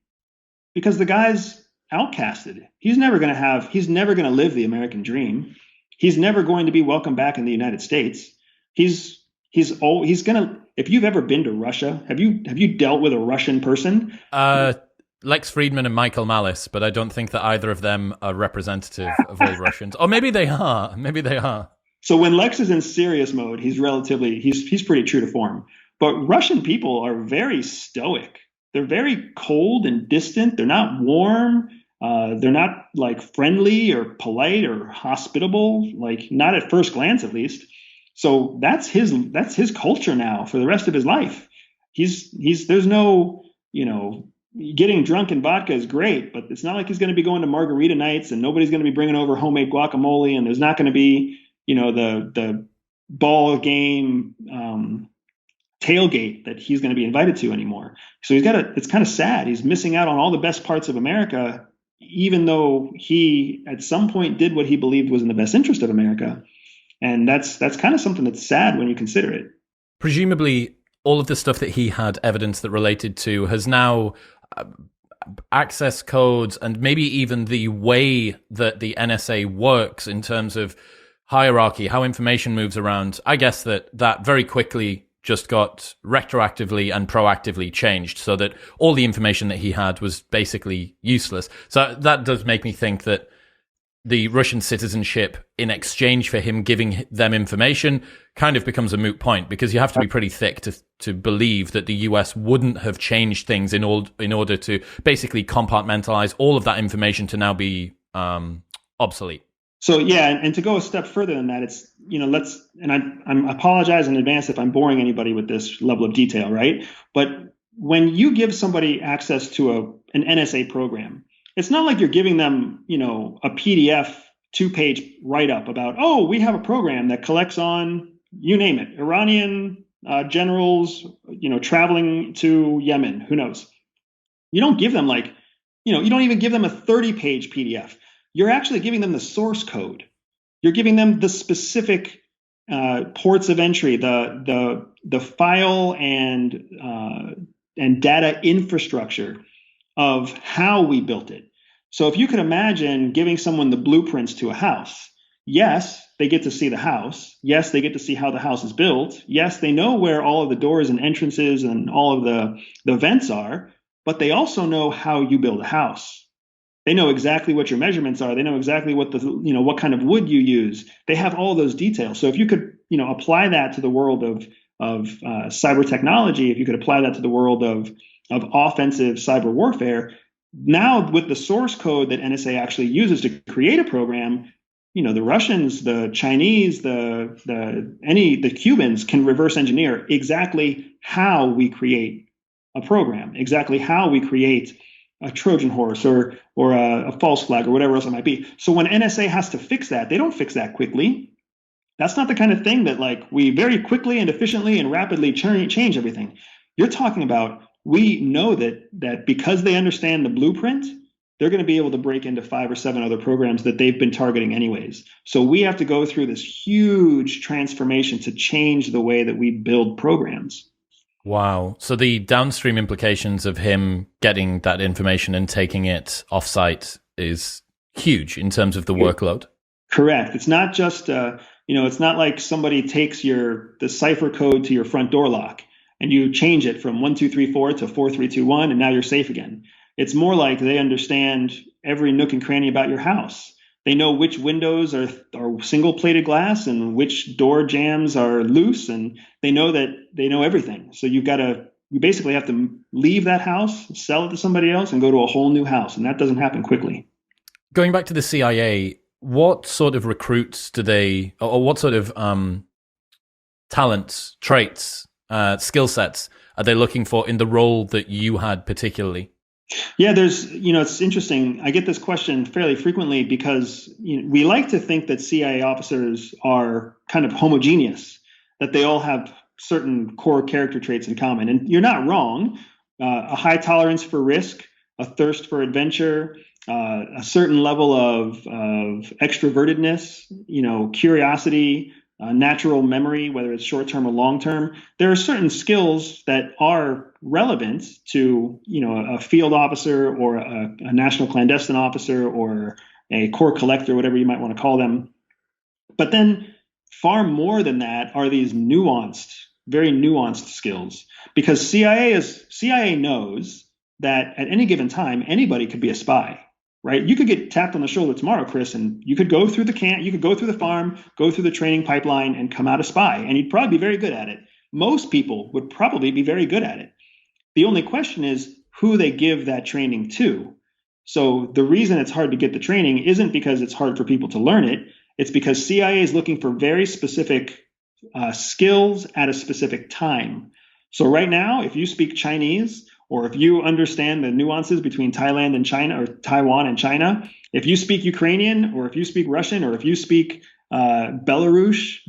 because the guy's outcasted. He's never going to live the American dream. He's never going to be welcome back in the United States. He's gonna. If you've ever been to Russia, have you dealt with a Russian person? Lex Fridman and Michael Malice, but I don't think that either of them are representative of all Russians. Or maybe they are. Maybe they are. So when Lex is in serious mode, he's pretty true to form. But Russian people are very stoic. They're very cold and distant. They're not warm. They're not like friendly or polite or hospitable, like not at first glance, at least. So that's his culture now for the rest of his life. There's no, getting drunk in vodka is great, but it's not like he's going to be going to margarita nights and nobody's going to be bringing over homemade guacamole. And there's not going to be, the ball game, tailgate that he's going to be invited to anymore. So it's kind of sad. He's missing out on all the best parts of America, even though he at some point did what he believed was in the best interest of America. And that's kind of something that's sad when you consider it. Presumably, all of the stuff that he had evidence that related to has now access codes and maybe even the way that the NSA works in terms of hierarchy, how information moves around. I guess that very quickly just got retroactively and proactively changed so that all the information that he had was basically useless. So that does make me think that the Russian citizenship in exchange for him giving them information kind of becomes a moot point because you have to be pretty thick to believe that the US wouldn't have changed things in order to basically compartmentalize all of that information to now be obsolete. So yeah, and to go a step further than that, it's I apologize in advance if I'm boring anybody with this level of detail, right? But when you give somebody access to an NSA program, it's not like you're giving them, a PDF 2-page write-up about, oh, we have a program that collects on, you name it, Iranian generals, traveling to Yemen, who knows? You don't give them you don't even give them a 30-page PDF. You're actually giving them the source code. You're giving them the specific ports of entry, the file and data infrastructure of how we built it. So if you could imagine giving someone the blueprints to a house, yes, they get to see the house. Yes, they get to see how the house is built. Yes, they know where all of the doors and entrances and all of the vents are, but they also know how you build a house. They know exactly what your measurements are. They know exactly what what kind of wood you use. They have all those details. So if you could, apply that to the world of cyber technology, if you could apply that to the world of offensive cyber warfare, now with the source code that NSA actually uses to create a program, the Russians, the Chinese, the Cubans can reverse engineer exactly how we create a program, exactly how we create a Trojan horse or a false flag or whatever else it might be. So when NSA has to fix that, they don't fix that quickly. That's not the kind of thing that like we very quickly and efficiently and rapidly change everything. You're talking about we know that because they understand the blueprint, they're going to be able to break into 5 or 7 other programs that they've been targeting anyways. So we have to go through this huge transformation to change the way that we build programs. Wow. So the downstream implications of him getting that information and taking it offsite is huge in terms of the workload. Correct. It's not just it's not like somebody takes the cipher code to your front door lock and you change it from 1234 to 4321 and now you're safe again. It's more like they understand every nook and cranny about your house. They know which windows are single plated glass and which door jambs are loose, and they know everything. So you basically have to leave that house, sell it to somebody else, and go to a whole new house, and that doesn't happen quickly. Going back to the CIA, what sort of recruits do they, or what sort of talents, traits, skill sets are they looking for in the role that you had particularly? Yeah, it's interesting. I get this question fairly frequently because we like to think that CIA officers are kind of homogeneous, that they all have certain core character traits in common. And you're not wrong. A high tolerance for risk, a thirst for adventure, a certain level of extrovertedness, curiosity, natural memory, whether it's short term or long term. There are certain skills that are relevant to a field officer or a national clandestine officer or a core collector, whatever you might want to call them. But then far more than that are these very nuanced skills, because CIA knows that at any given time anybody could be a spy. Right? You could get tapped on the shoulder tomorrow, Chris, and you could go through the camp, you could go through the farm, go through the training pipeline and come out a spy. And you'd probably be very good at it. Most people would probably be very good at it. The only question is who they give that training to. So the reason it's hard to get the training isn't because it's hard for people to learn it. It's because CIA is looking for very specific skills at a specific time. So right now, if you speak Chinese, or if you understand the nuances between Thailand and China, or Taiwan and China, if you speak Ukrainian, or if you speak Russian, or if you speak Belarusian,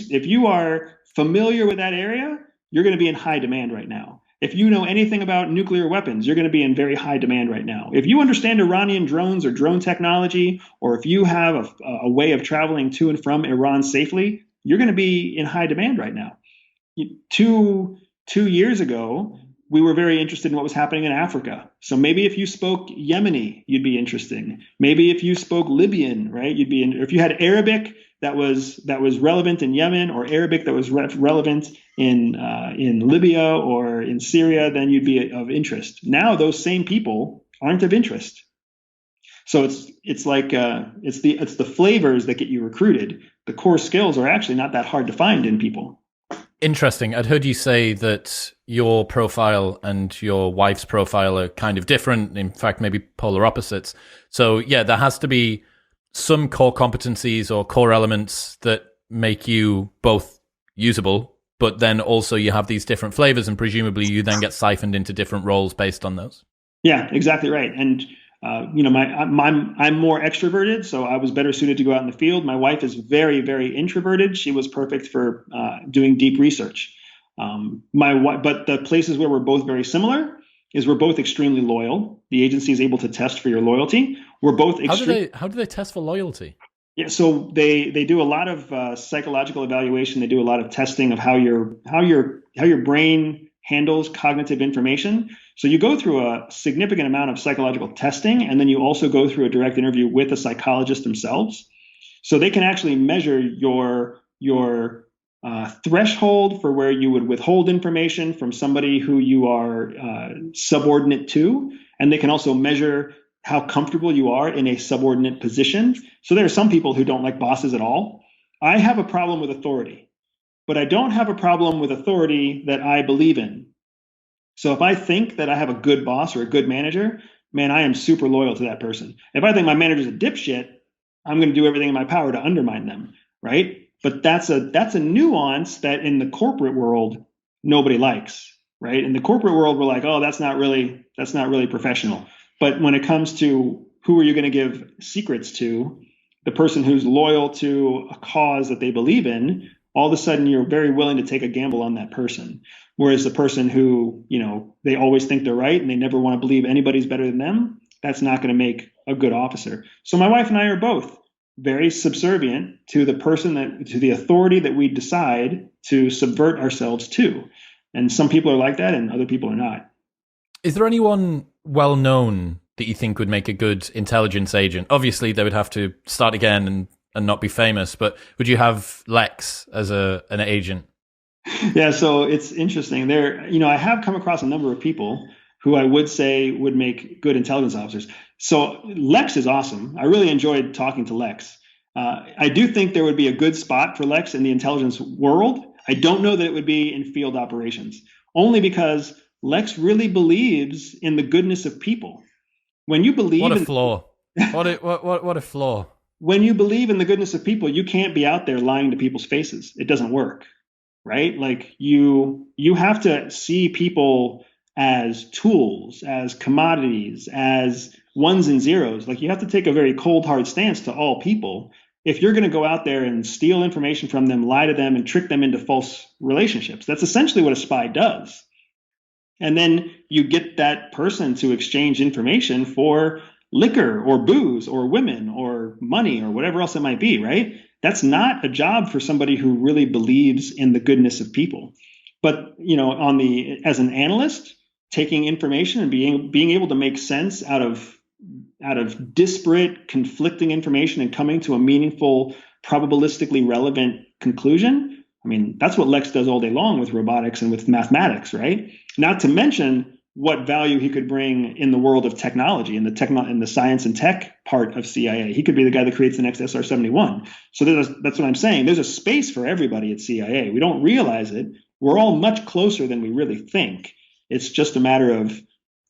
if you are familiar with that area, you're going to be in high demand right now. If you know anything about nuclear weapons, you're going to be in very high demand right now. If you understand Iranian drones or drone technology, or if you have a way of traveling to and from Iran safely, you're going to be in high demand right now. Two years ago, we were very interested in what was happening in Africa. So maybe if you spoke Yemeni, you'd be interesting. Maybe if you spoke Libyan, right, you'd be if you had Arabic that was relevant in Yemen, or Arabic that was relevant in Libya or in Syria, then you'd be of interest. Now those same people aren't of interest. So it's the flavors that get you recruited. The core skills are actually not that hard to find in people. Interesting. I'd heard you say that your profile and your wife's profile are kind of different. In fact, maybe polar opposites. So yeah, there has to be some core competencies or core elements that make you both usable, but then also you have these different flavors, and presumably you then get siphoned into different roles based on those. Yeah, exactly right. And I'm more extroverted, so I was better suited to go out in the field. My wife is very, very introverted. She was perfect for doing deep research. But the places where we're both very similar is we're both extremely loyal. The agency is able to test for your loyalty. We're both How do they test for loyalty? Yeah, so they do a lot of psychological evaluation. They do a lot of testing of how your brain handles cognitive information. So you go through a significant amount of psychological testing, and then you also go through a direct interview with a psychologist themselves. So they can actually measure your threshold for where you would withhold information from somebody who you are subordinate to, and they can also measure how comfortable you are in a subordinate position. So there are some people who don't like bosses at all. I have a problem with authority, but I don't have a problem with authority that I believe in. So if I think that I have a good boss or a good manager, man, I am super loyal to that person. If I think my manager's a dipshit, I'm going to do everything in my power to undermine them, right? But that's a nuance that in the corporate world, nobody likes. right? In the corporate world, we're like, oh, that's not really professional. But when it comes to who are you going to give secrets to, the person who's loyal to a cause that they believe in, all of a sudden you're very willing to take a gamble on that person. Whereas the person who, they always think they're right and they never want to believe anybody's better than them, that's not going to make a good officer. So my wife and I are both very subservient to the authority that we decide to subvert ourselves to. And some people are like that and other people are not. Is there anyone well known that you think would make a good intelligence agent? Obviously, they would have to start again and not be famous, but would you have Lex as an agent? Yeah, so it's interesting. I have come across a number of people who I would say would make good intelligence officers. So Lex is awesome. I really enjoyed talking to Lex. I do think there would be a good spot for Lex in the intelligence world. I don't know that it would be in field operations, only because Lex really believes in the goodness of people. When you believe what a flaw. What a flaw. When you believe in the goodness of people, you can't be out there lying to people's faces. It doesn't work, right? Like you have to see people as tools, as commodities, as ones and zeros. Like you have to take a very cold, hard stance to all people if you're going to go out there and steal information from them, lie to them, and trick them into false relationships. That's essentially what a spy does. And then you get that person to exchange information for liquor or booze or women or money or whatever else it might be, right? That's not a job for somebody who really believes in the goodness of people. But, as an analyst, taking information and being able to make sense out of disparate, conflicting information and coming to a meaningful, probabilistically relevant conclusion. I mean, that's what Lex does all day long with robotics and with mathematics, right? Not to mention what value he could bring in the world of technology and the science and tech part of CIA. He could be the guy that creates the next SR-71. So that's what I'm saying. There's a space for everybody at CIA. We don't realize it. We're all much closer than we really think. It's just a matter of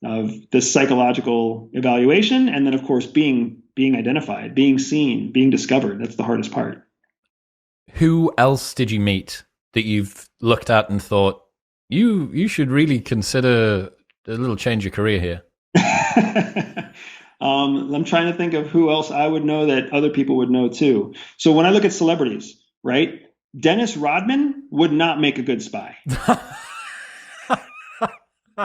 the psychological evaluation, and then of course being identified, being seen, being discovered. That's the hardest part. Who else did you meet that you've looked at and thought you should really consider a little change of career here? I'm trying to think of who else I would know that other people would know too. So when I look at celebrities, right? Dennis Rodman would not make a good spy.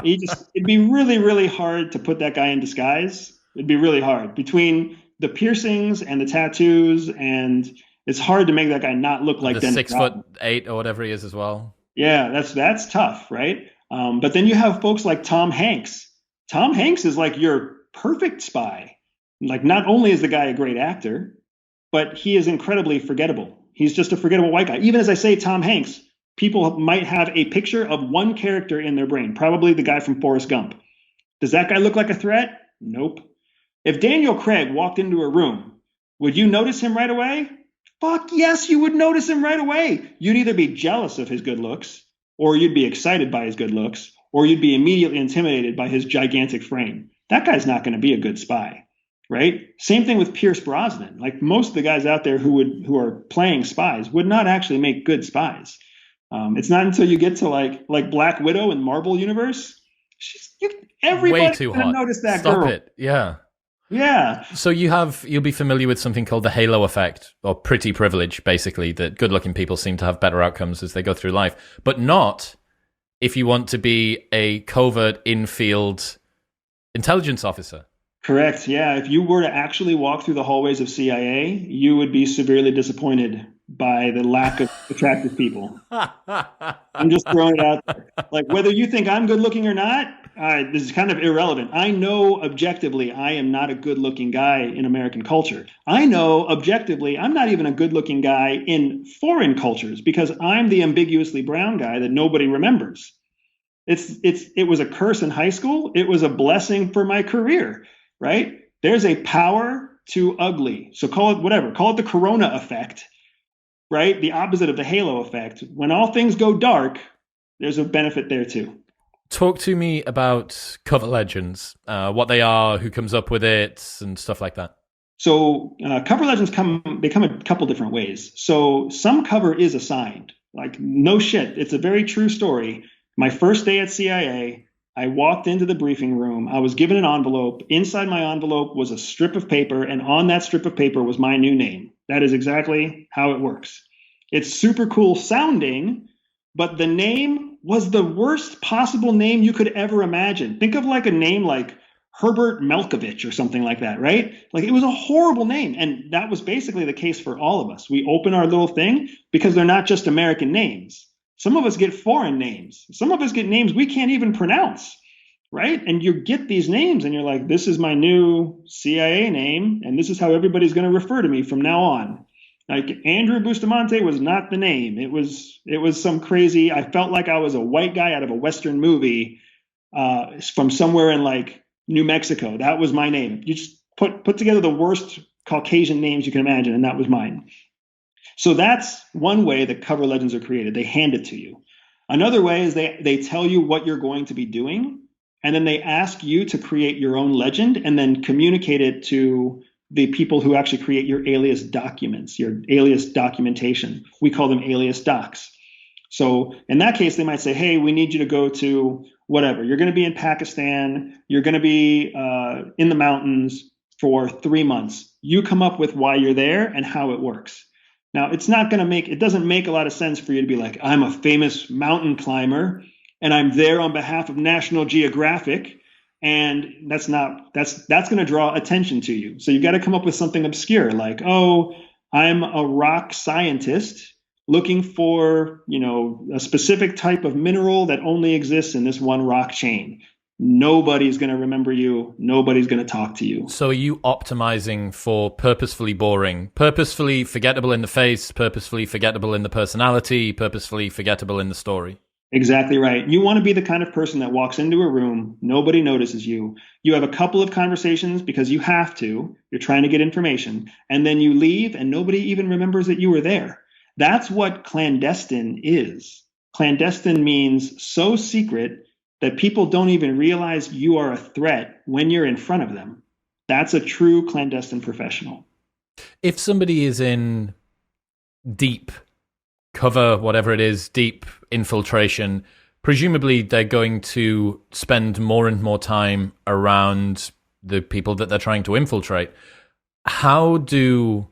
It'd be really, really hard to put that guy in disguise. It'd be really hard between the piercings and the tattoos, and it's hard to make that guy not look like Dennis 6'8" or whatever he is as well. Yeah, that's tough, right? But then you have folks like Tom Hanks. Tom Hanks is like your perfect spy. Like not only is the guy a great actor, but he is incredibly forgettable. He's just a forgettable white guy. Even as I say Tom Hanks, people might have a picture of one character in their brain, probably the guy from Forrest Gump. Does that guy look like a threat? Nope. If Daniel Craig walked into a room, would you notice him right away? Fuck yes, you would notice him right away. You'd either be jealous of his good looks, or you'd be excited by his good looks, or you'd be immediately intimidated by his gigantic frame. That guy's not going to be a good spy, right? Same thing with Pierce Brosnan. Like most of the guys out there who are playing spies would not actually make good spies. It's not until you get to like Black Widow in Marvel Universe, everybody's gonna notice that girl. Stop it. Yeah. Yeah. So you'll be familiar with something called the halo effect, or pretty privilege, basically, that good-looking people seem to have better outcomes as they go through life, but not if you want to be a covert in-field intelligence officer. Correct. Yeah. If you were to actually walk through the hallways of CIA, you would be severely disappointed by the lack of attractive people. I'm just throwing it out there. Like whether you think I'm good looking or not, this is kind of irrelevant. I know objectively I am not a good looking guy in American culture. I know objectively I'm not even a good looking guy in foreign cultures because I'm the ambiguously brown guy that nobody remembers. It was a curse in high school. It was a blessing for my career, right? There's a power to ugly. So call it whatever. Call it the Corona effect. Right? The opposite of the halo effect. When all things go dark, there's a benefit there too. Talk to me about cover legends, what they are, who comes up with it, and stuff like that. So cover legends come a couple different ways. So some cover is assigned. Like no shit. It's a very true story. My first day at CIA, I walked into the briefing room. I was given an envelope. Inside my envelope was a strip of paper, and on that strip of paper was my new name. That is exactly how it works. It's super cool sounding, but the name was the worst possible name you could ever imagine. Think of like a name like Herbert Malkovich or something like that, right? Like it was a horrible name. And that was basically the case for all of us. We open our little thing because they're not just American names. Some of us get foreign names. Some of us get names we can't even pronounce, right? And you get these names and you're like, this is my new CIA name, and this is how everybody's going to refer to me from now on. Like Andrew Bustamante was not the name. It was some crazy, I felt like I was a white guy out of a Western movie from somewhere in like New Mexico. That was my name. You just put together the worst Caucasian names you can imagine, and that was mine. So that's one way that cover legends are created. They hand it to you. Another way is they tell you what you're going to be doing, and then they ask you to create your own legend and then communicate it to the people who actually create your alias documents, your alias documentation. We call them alias docs. So in that case, they might say, hey, we need you to go to whatever. You're going to be in Pakistan. You're going to be in the mountains for 3 months. You come up with why you're there and how it works. Now, it doesn't make a lot of sense for you to be like, I'm a famous mountain climber and I'm there on behalf of National Geographic. And that's going to draw attention to you. So you've got to come up with something obscure like, oh, I'm a rock scientist looking for, a specific type of mineral that only exists in this one rock chain. Nobody's going to remember you. Nobody's going to talk to you. So are you optimizing for purposefully boring, purposefully forgettable in the face, purposefully forgettable in the personality, purposefully forgettable in the story? Exactly right. You want to be the kind of person that walks into a room, nobody notices you. You have a couple of conversations because you have to. You're trying to get information. And then you leave and nobody even remembers that you were there. That's what clandestine is. Clandestine means so secret that people don't even realize you are a threat when you're in front of them. That's a true clandestine professional. If somebody is in deep cover, whatever it is, deep infiltration, presumably they're going to spend more and more time around the people that they're trying to infiltrate. How do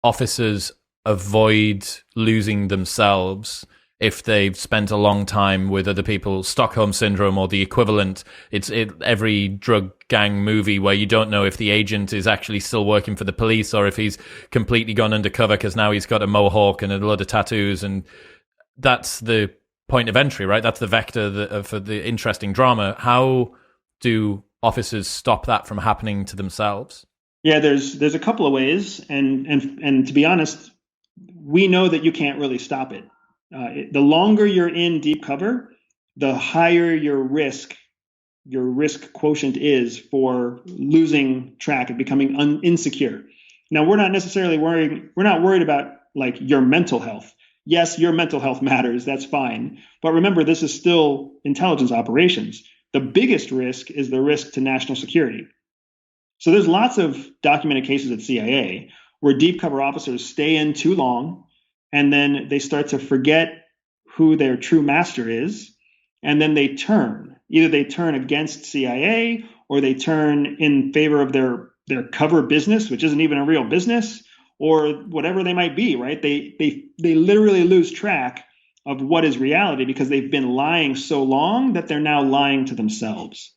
officers avoid losing themselves if they've spent a long time with other people? Stockholm Syndrome or the equivalent. It's every drug gang movie where you don't know if the agent is actually still working for the police or if he's completely gone undercover because now he's got a mohawk and a load of tattoos. And that's the point of entry, right? That's the vector for the interesting drama. How do officers stop that from happening to themselves? Yeah, there's a couple of ways. And to be honest, we know that you can't really stop it. The longer you're in deep cover, the higher your risk quotient is for losing track and becoming insecure. Now, we're not necessarily worried about like your mental health. Yes, your mental health matters. That's fine. But remember, this is still intelligence operations. The biggest risk is the risk to national security. So there's lots of documented cases at CIA where deep cover officers stay in too long, and then they start to forget who their true master is, and then they turn. Either they turn against CIA or they turn in favor of their cover business, which isn't even a real business, or whatever they might be, right? They literally lose track of what is reality because they've been lying so long that they're now lying to themselves.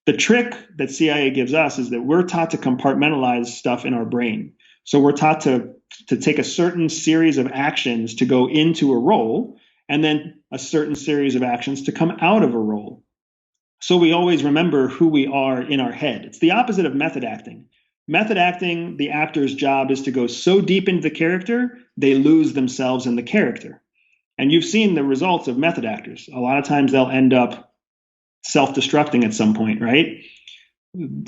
The trick that CIA gives us is that we're taught to compartmentalize stuff in our brain. So we're taught to take a certain series of actions to go into a role, and then a certain series of actions to come out of a role. So we always remember who we are in our head. It's the opposite of method acting. Method acting, the actor's job is to go so deep into the character, they lose themselves in the character. And you've seen the results of method actors. A lot of times they'll end up self-destructing at some point, right?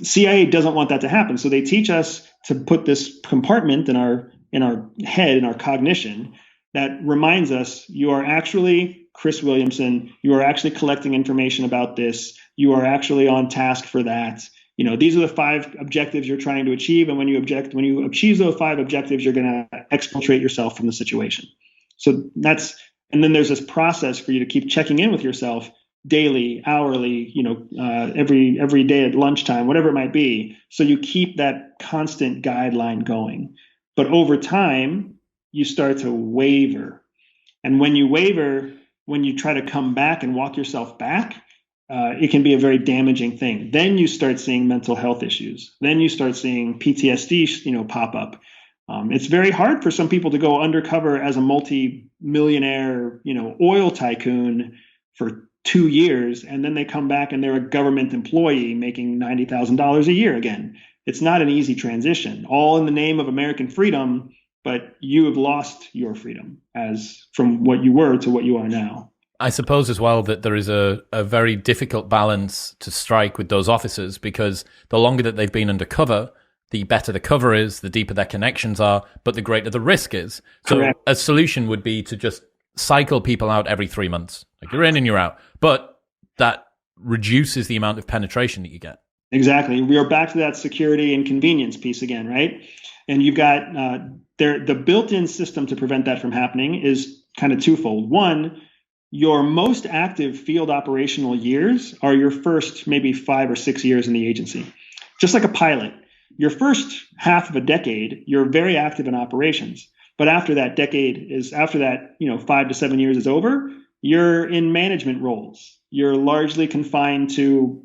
CIA doesn't want that to happen. So they teach us to put this compartment in our head, in our cognition, that reminds us you are actually Chris Williamson. You are actually collecting information about this. You are actually on task for that. These are the 5 objectives you're trying to achieve. And when you achieve those 5 objectives, you're going to exfiltrate yourself from the situation. So that's And then there's this process for you to keep checking in with yourself daily, hourly, every day at lunchtime, whatever it might be. So you keep that constant guideline going. But over time, you start to waver. And when you waver, when you try to come back and walk yourself back, it can be a very damaging thing. Then you start seeing mental health issues. Then you start seeing PTSD, pop up. It's very hard for some people to go undercover as a multi-millionaire, oil tycoon for 2 years, and then they come back and they're a government employee making $90,000 a year again. It's not an easy transition, all in the name of American freedom, but you have lost your freedom as from what you were to what you are now. I suppose as well that there is a very difficult balance to strike with those officers, because the longer that they've been undercover, the better the cover is, the deeper their connections are, but the greater the risk is. So Correct. A solution would be to just cycle people out every 3 months. Like, you're in and you're out. But that reduces the amount of penetration that you get. Exactly. We are back to that security and convenience piece again, right? And you've got the built-in system to prevent that from happening is kind of twofold. One, your most active field operational years are your first maybe 5 or 6 years in the agency. Just like a pilot, your first half of a decade, you're very active in operations. But after that 5 to 7 years is over, you're in management roles. You're largely confined to,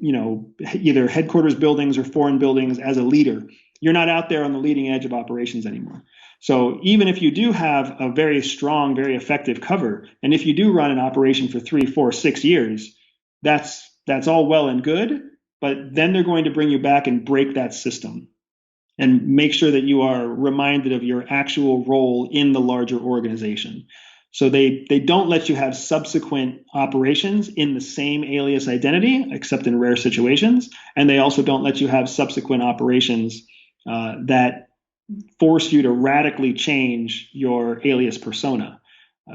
either headquarters buildings or foreign buildings as a leader. You're not out there on the leading edge of operations anymore. So even if you do have a very strong, very effective cover, and if you do run an operation for 3, 4, 6 years, that's all well and good. But then they're going to bring you back and break that system and make sure that you are reminded of your actual role in the larger organization. So they don't let you have subsequent operations in the same alias identity, except in rare situations. And they also don't let you have subsequent operations that force you to radically change your alias persona.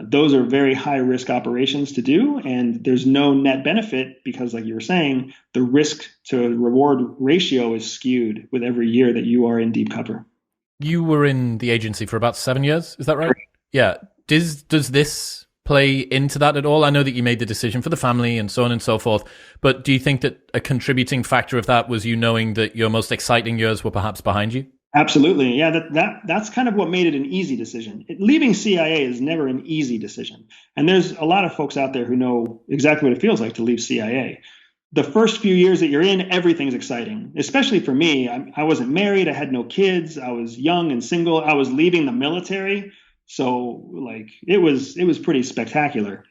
Those are very high risk operations to do, and there's no net benefit because, like you were saying, the risk to reward ratio is skewed with every year that you are in deep cover. You were in the agency for about 7 years, is that right? Yeah. Does this play into that at all? I know that you made the decision for the family and so on and so forth, but do you think that a contributing factor of that was you knowing that your most exciting years were perhaps behind you? Absolutely. Yeah, that's kind of what made it an easy decision. Leaving CIA is never an easy decision. And there's a lot of folks out there who know exactly what it feels like to leave CIA. The first few years that you're in, everything's exciting, especially for me. I wasn't married. I had no kids. I was young and single. I was leaving the military. So it was pretty spectacular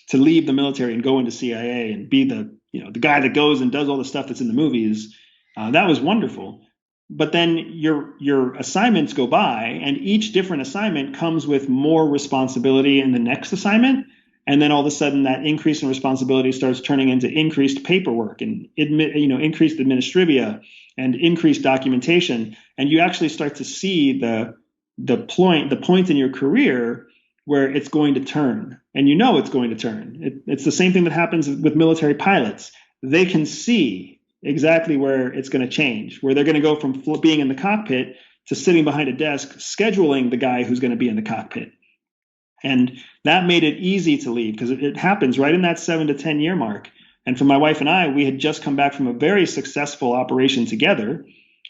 to leave the military and go into CIA and be the guy that goes and does all the stuff that's in the movies. That was wonderful. But then your assignments go by, and each different assignment comes with more responsibility in the next assignment. And then all of a sudden that increase in responsibility starts turning into increased paperwork and increased administrivia and increased documentation. And you actually start to see the point in your career where it's going to turn, and it's going to turn. It's the same thing that happens with military pilots. They can see exactly where it's going to change, where they're going to go from being in the cockpit to sitting behind a desk, scheduling the guy who's going to be in the cockpit. And that made it easy to leave because it happens right in that 7 to 10 year mark. And for my wife and I, we had just come back from a very successful operation together.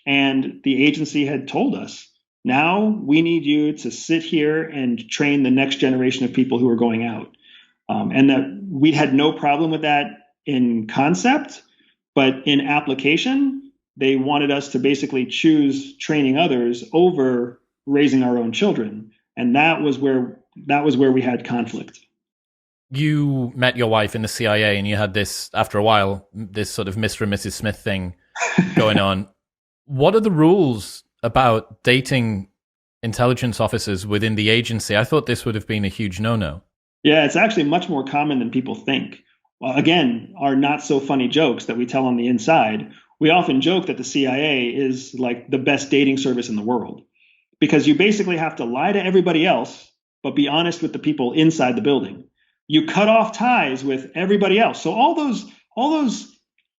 And the agency had told us, now we need you to sit here and train the next generation of people who are going out. And that we had no problem with that in concept. But in application, they wanted us to basically choose training others over raising our own children. And that was where we had conflict. You met your wife in the CIA and you had this, after a while, this sort of Mr. and Mrs. Smith thing going on. What are the rules about dating intelligence officers within the agency? I thought this would have been a huge no-no. Yeah, it's actually much more common than people think. Again, our not so funny jokes that we tell on the inside, we often joke that the CIA is like the best dating service in the world because you basically have to lie to everybody else, but be honest with the people inside the building. You cut off ties with everybody else. So all those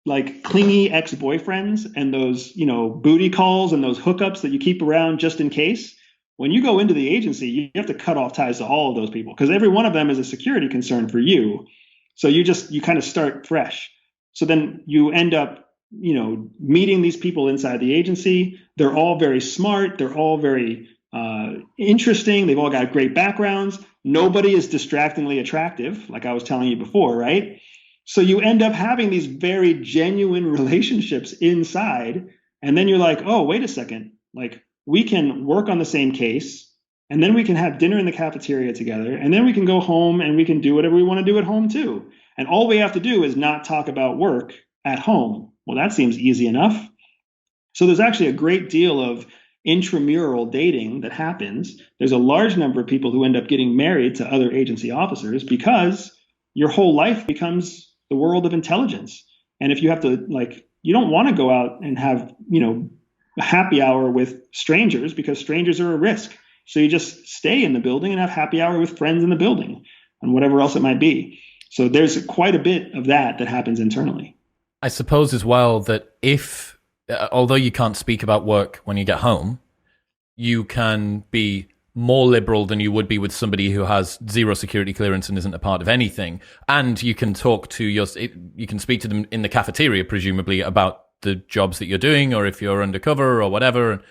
like clingy ex-boyfriends and those, booty calls and those hookups that you keep around just in case, When you go into the agency, you have to cut off ties to all of those people because every one of them is a security concern for you. So you kind of start fresh. So then you end up, meeting these people inside the agency. They're all very smart. They're all very interesting. They've all got great backgrounds. Nobody is distractingly attractive, like I was telling you before, right? So you end up having these very genuine relationships inside. And then you're like, oh, wait a second. Like, we can work on the same case, and then we can have dinner in the cafeteria together, and then we can go home and we can do whatever we want to do at home too. And all we have to do is not talk about work at home. Well, that seems easy enough. So there's actually a great deal of intramural dating that happens. There's a large number of people who end up getting married to other agency officers because your whole life becomes the world of intelligence. And if you have to, you don't want to go out and have, a happy hour with strangers because strangers are a risk. So you just stay in the building and have happy hour with friends in the building and whatever else it might be. So there's quite a bit of that happens internally. I suppose as well that although you can't speak about work when you get home, you can be more liberal than you would be with somebody who has zero security clearance and isn't a part of anything. And you can you can speak to them in the cafeteria, presumably, about the jobs that you're doing, or if you're undercover or whatever.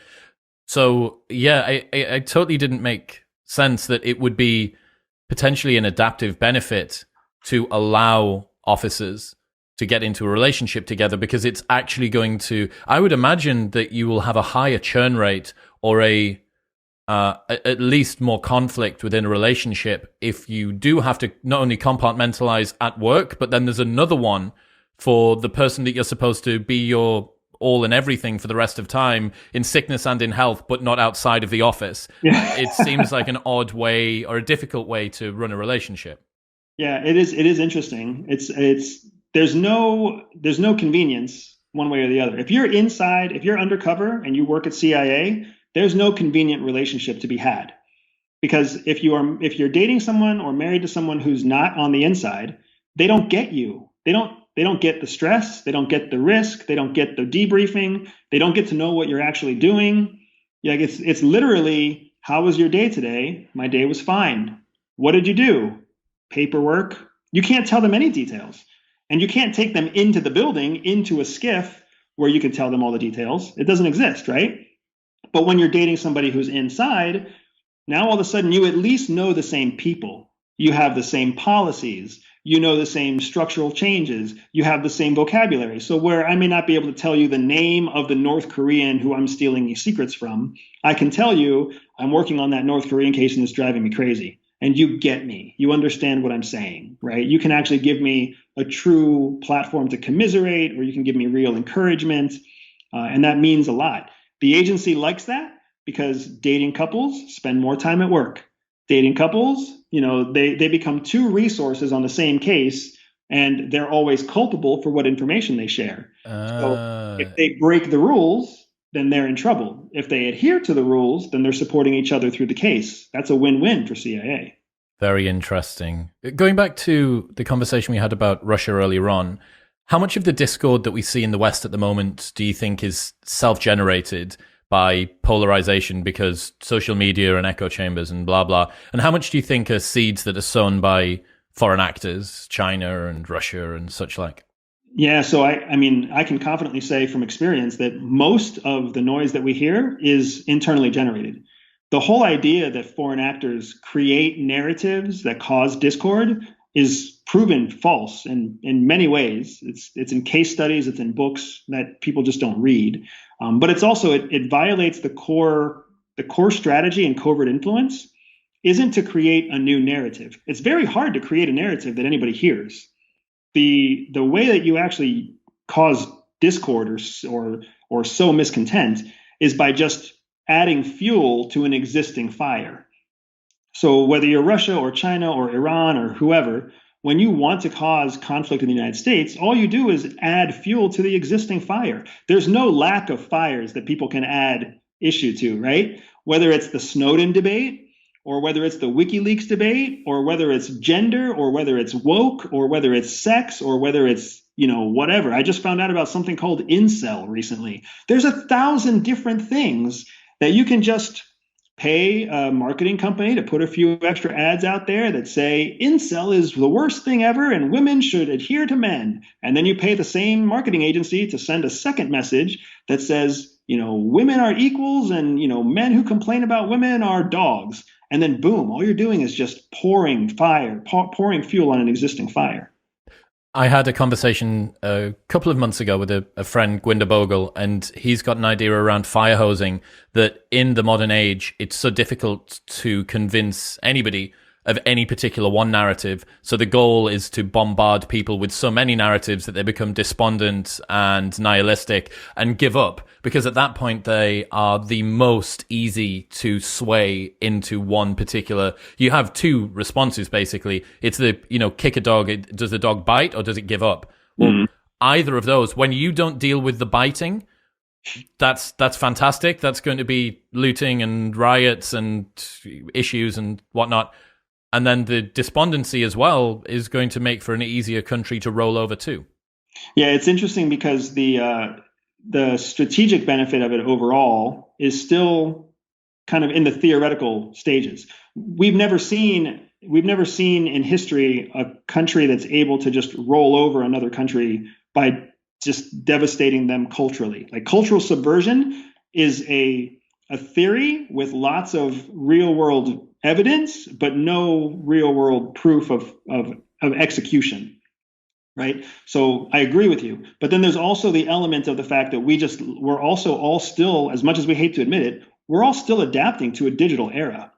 So yeah, I totally didn't make sense that it would be potentially an adaptive benefit to allow officers to get into a relationship together, because it's actually going to, I would imagine that you will have a higher churn rate or at least more conflict within a relationship if you do have to not only compartmentalize at work, but then there's another one for the person that you're supposed to be your all and everything for the rest of time, in sickness and in health, but not outside of the office. Yeah. It seems like an odd way or a difficult way to run a relationship. Yeah, it is interesting. There's no convenience one way or the other. If you're undercover and you work at CIA, there's no convenient relationship to be had. Because if you're dating someone or married to someone who's not on the inside, they don't get you. They don't get the stress. They don't get the risk. They don't get the debriefing. They don't get to know what you're actually doing. Like it's literally, how was your day today? My day was fine. What did you do? Paperwork. You can't tell them any details. And you can't take them into the building, into a skiff where you can tell them all the details. It doesn't exist, right? But when you're dating somebody who's inside, now all of a sudden you at least know the same people. You have the same policies. You know the same structural changes. You have the same vocabulary. So where I may not be able to tell you the name of the North Korean who I'm stealing these secrets from, I can tell you I'm working on that North Korean case and it's driving me crazy. And you get me. You understand what I'm saying, right? You can actually give me a true platform to commiserate, or you can give me real encouragement. And that means a lot. The agency likes that because dating couples spend more time at work. Dating couples, they become two resources on the same case, and they're always culpable for what information they share. So if they break the rules, then they're in trouble. If they adhere to the rules, then they're supporting each other through the case. That's a win-win for CIA. Very interesting. Going back to the conversation we had about Russia earlier on, how much of the discord that we see in the West at the moment do you think is self-generated by polarization because social media and echo chambers and blah, blah? And how much do you think are seeds that are sown by foreign actors, China and Russia and such like? Yeah, so I can confidently say from experience that most of the noise that we hear is internally generated. The whole idea that foreign actors create narratives that cause discord is proven false in many ways. It's in case studies, it's in books that people just don't read. But it's also, it violates the core strategy and covert influence isn't to create a new narrative. It's very hard to create a narrative that anybody hears. The way that you actually cause discord or sow miscontent is by just adding fuel to an existing fire. So whether you're Russia or China or Iran or whoever, when you want to cause conflict in the United States, all you do is add fuel to the existing fire. There's no lack of fires that people can add issue to, right? Whether it's the Snowden debate, or whether it's the WikiLeaks debate, or whether it's gender, or whether it's woke, or whether it's sex, or whether it's, whatever. I just found out about something called incel recently. There's 1,000 different things that you can just pay a marketing company to put a few extra ads out there that say incel is the worst thing ever and women should adhere to men. And then you pay the same marketing agency to send a second message that says, women are equals and, men who complain about women are dogs. And then boom, all you're doing is just pouring fuel on an existing fire. I had a conversation a couple of months ago with a friend, Gwinder Bogle, and he's got an idea around fire hosing that in the modern age, it's so difficult to convince anybody of any particular one narrative. So the goal is to bombard people with so many narratives that they become despondent and nihilistic and give up. Because at that point, they are the most easy to sway into one particular. You have two responses, basically. It's the, kick a dog. Does the dog bite or does it give up? Well, either of those. When you don't deal with the biting, that's fantastic. That's going to be looting and riots and issues and whatnot. And then the despondency as well is going to make for an easier country to roll over too. Yeah, it's interesting because the strategic benefit of it overall is still kind of in the theoretical stages. We've never seen in history a country that's able to just roll over another country by just devastating them culturally. Like cultural subversion is a theory with lots of real world evidence, but no real world proof of execution. Right. So I agree with you. But then there's also the element of the fact that we're also all still, as much as we hate to admit it, we're all still adapting to a digital era.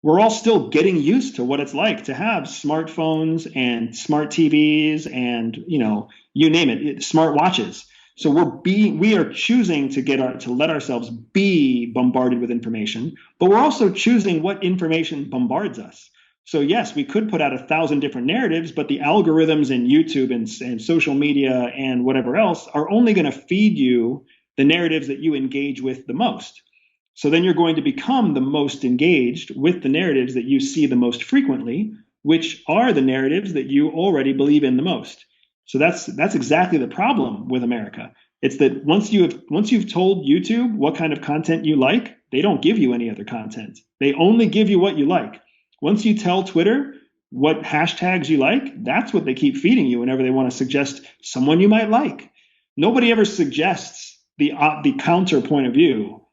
We're all still getting used to what it's like to have smartphones and smart TVs and, you name it, smart watches. So we are choosing to let ourselves be bombarded with information, but we're also choosing what information bombards us. So yes, we could put out 1,000 different narratives, but the algorithms in YouTube and social media and whatever else are only going to feed you the narratives that you engage with the most. So then you're going to become the most engaged with the narratives that you see the most frequently, which are the narratives that you already believe in the most. So that's exactly the problem with America. It's that once you've told YouTube what kind of content you like, they don't give you any other content. They only give you what you like. Once you tell Twitter what hashtags you like, that's what they keep feeding you whenever they want to suggest someone you might like. Nobody ever suggests the counter point of view,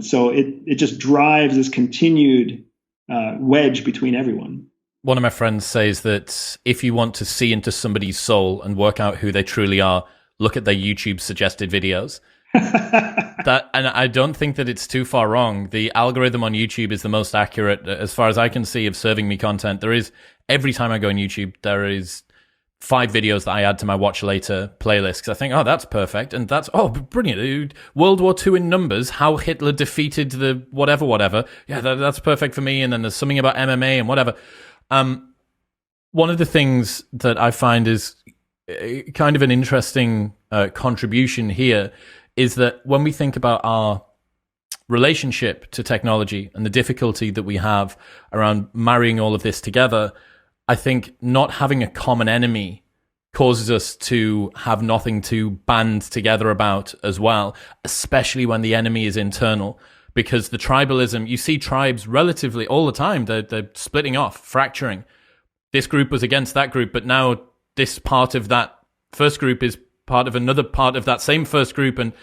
so it just drives this continued wedge between everyone. One of my friends says that if you want to see into somebody's soul and work out who they truly are, look at their YouTube suggested videos. And I don't think that it's too far wrong. The algorithm on YouTube is the most accurate, as far as I can see, of serving me content. Every time I go on YouTube, there is 5 videos that I add to my watch later playlist because I think, that's perfect. And that's, brilliant. World War II in numbers, how Hitler defeated the whatever. Yeah, that's perfect for me. And then there's something about MMA and whatever. One of the things that I find is kind of an interesting contribution here is that when we think about our relationship to technology and the difficulty that we have around marrying all of this together, I think not having a common enemy causes us to have nothing to band together about as well, especially when the enemy is internal. Because the tribalism, you see tribes relatively all the time, they're splitting off, fracturing. This group was against that group, but now this part of that first group is part of another part of that same first group. And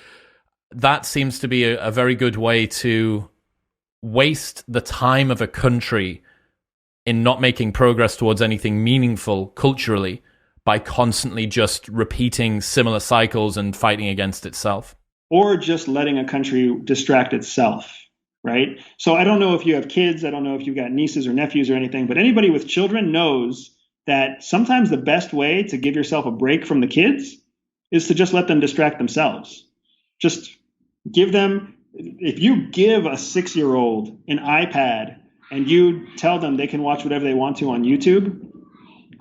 that seems to be a very good way to waste the time of a country in not making progress towards anything meaningful culturally by constantly just repeating similar cycles and fighting against itself. Or just letting a country distract itself, right? So I don't know if you have kids, I don't know if you've got nieces or nephews or anything, but anybody with children knows that sometimes the best way to give yourself a break from the kids is to just let them distract themselves. Just give them, if you give a 6-year-old an iPad and you tell them they can watch whatever they want to on YouTube,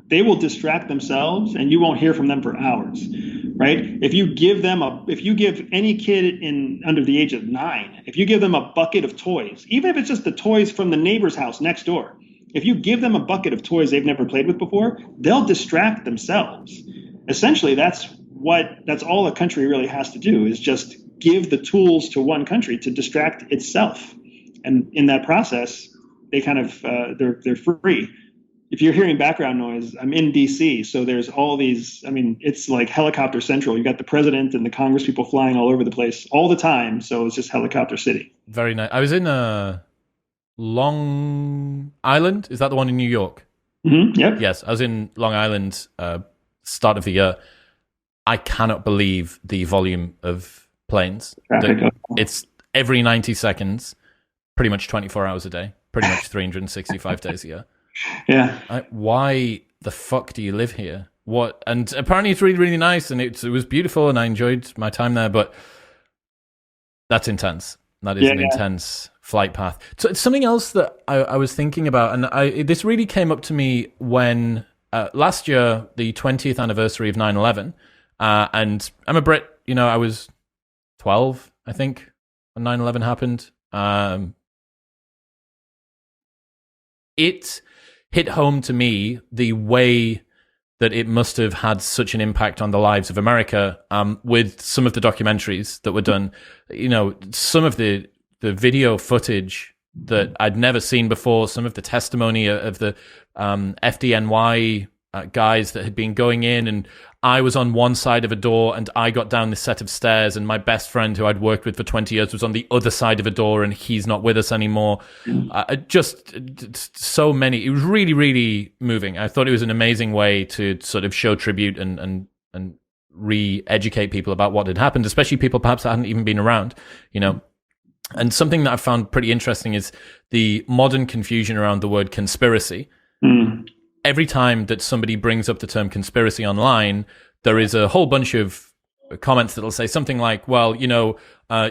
they will distract themselves and you won't hear from them for hours, right? If you give any kid under the age of 9, if you give them a bucket of toys, even if it's just the toys from the neighbor's house next door, if you give them a bucket of toys they've never played with before, they'll distract themselves. Essentially, that's all a country really has to do, is just give the tools to one country to distract itself. And in that process, they kind of they're free. If you're hearing background noise, I'm in DC, so there's all these. I mean, it's like helicopter central. You got the president and the Congress people flying all over the place all the time. So it's just helicopter city. Very nice. I was in Long Island. Is that the one in New York? Mm-hmm. Yep. Yes, I was in Long Island start of the year. I cannot believe the volume of planes. It's every 90 seconds, pretty much 24 hours a day, pretty much 365 days a year. Yeah. Why the fuck do you live here? What? And apparently it's really, really nice, and it was beautiful, and I enjoyed my time there, but that's intense. That is an intense flight path. So it's something else that I was thinking about, and this really came up to me when last year, the 20th anniversary of 9/11, and I'm a Brit, I was 12, I think, when 9/11 happened. It hit home to me the way that it must have had such an impact on the lives of America, with some of the documentaries that were done. Some of the video footage that I'd never seen before, some of the testimony of the FDNY guys that had been going in, and I was on one side of a door and I got down this set of stairs, and my best friend who I'd worked with for 20 years was on the other side of a door, and he's not with us anymore. Just so many. It was really, really moving. I thought it was an amazing way to sort of show tribute and re-educate people about what had happened, especially people perhaps that hadn't even been around, And something that I found pretty interesting is the modern confusion around the word conspiracy. Every time that somebody brings up the term conspiracy online, there is a whole bunch of comments that'll say something like, well,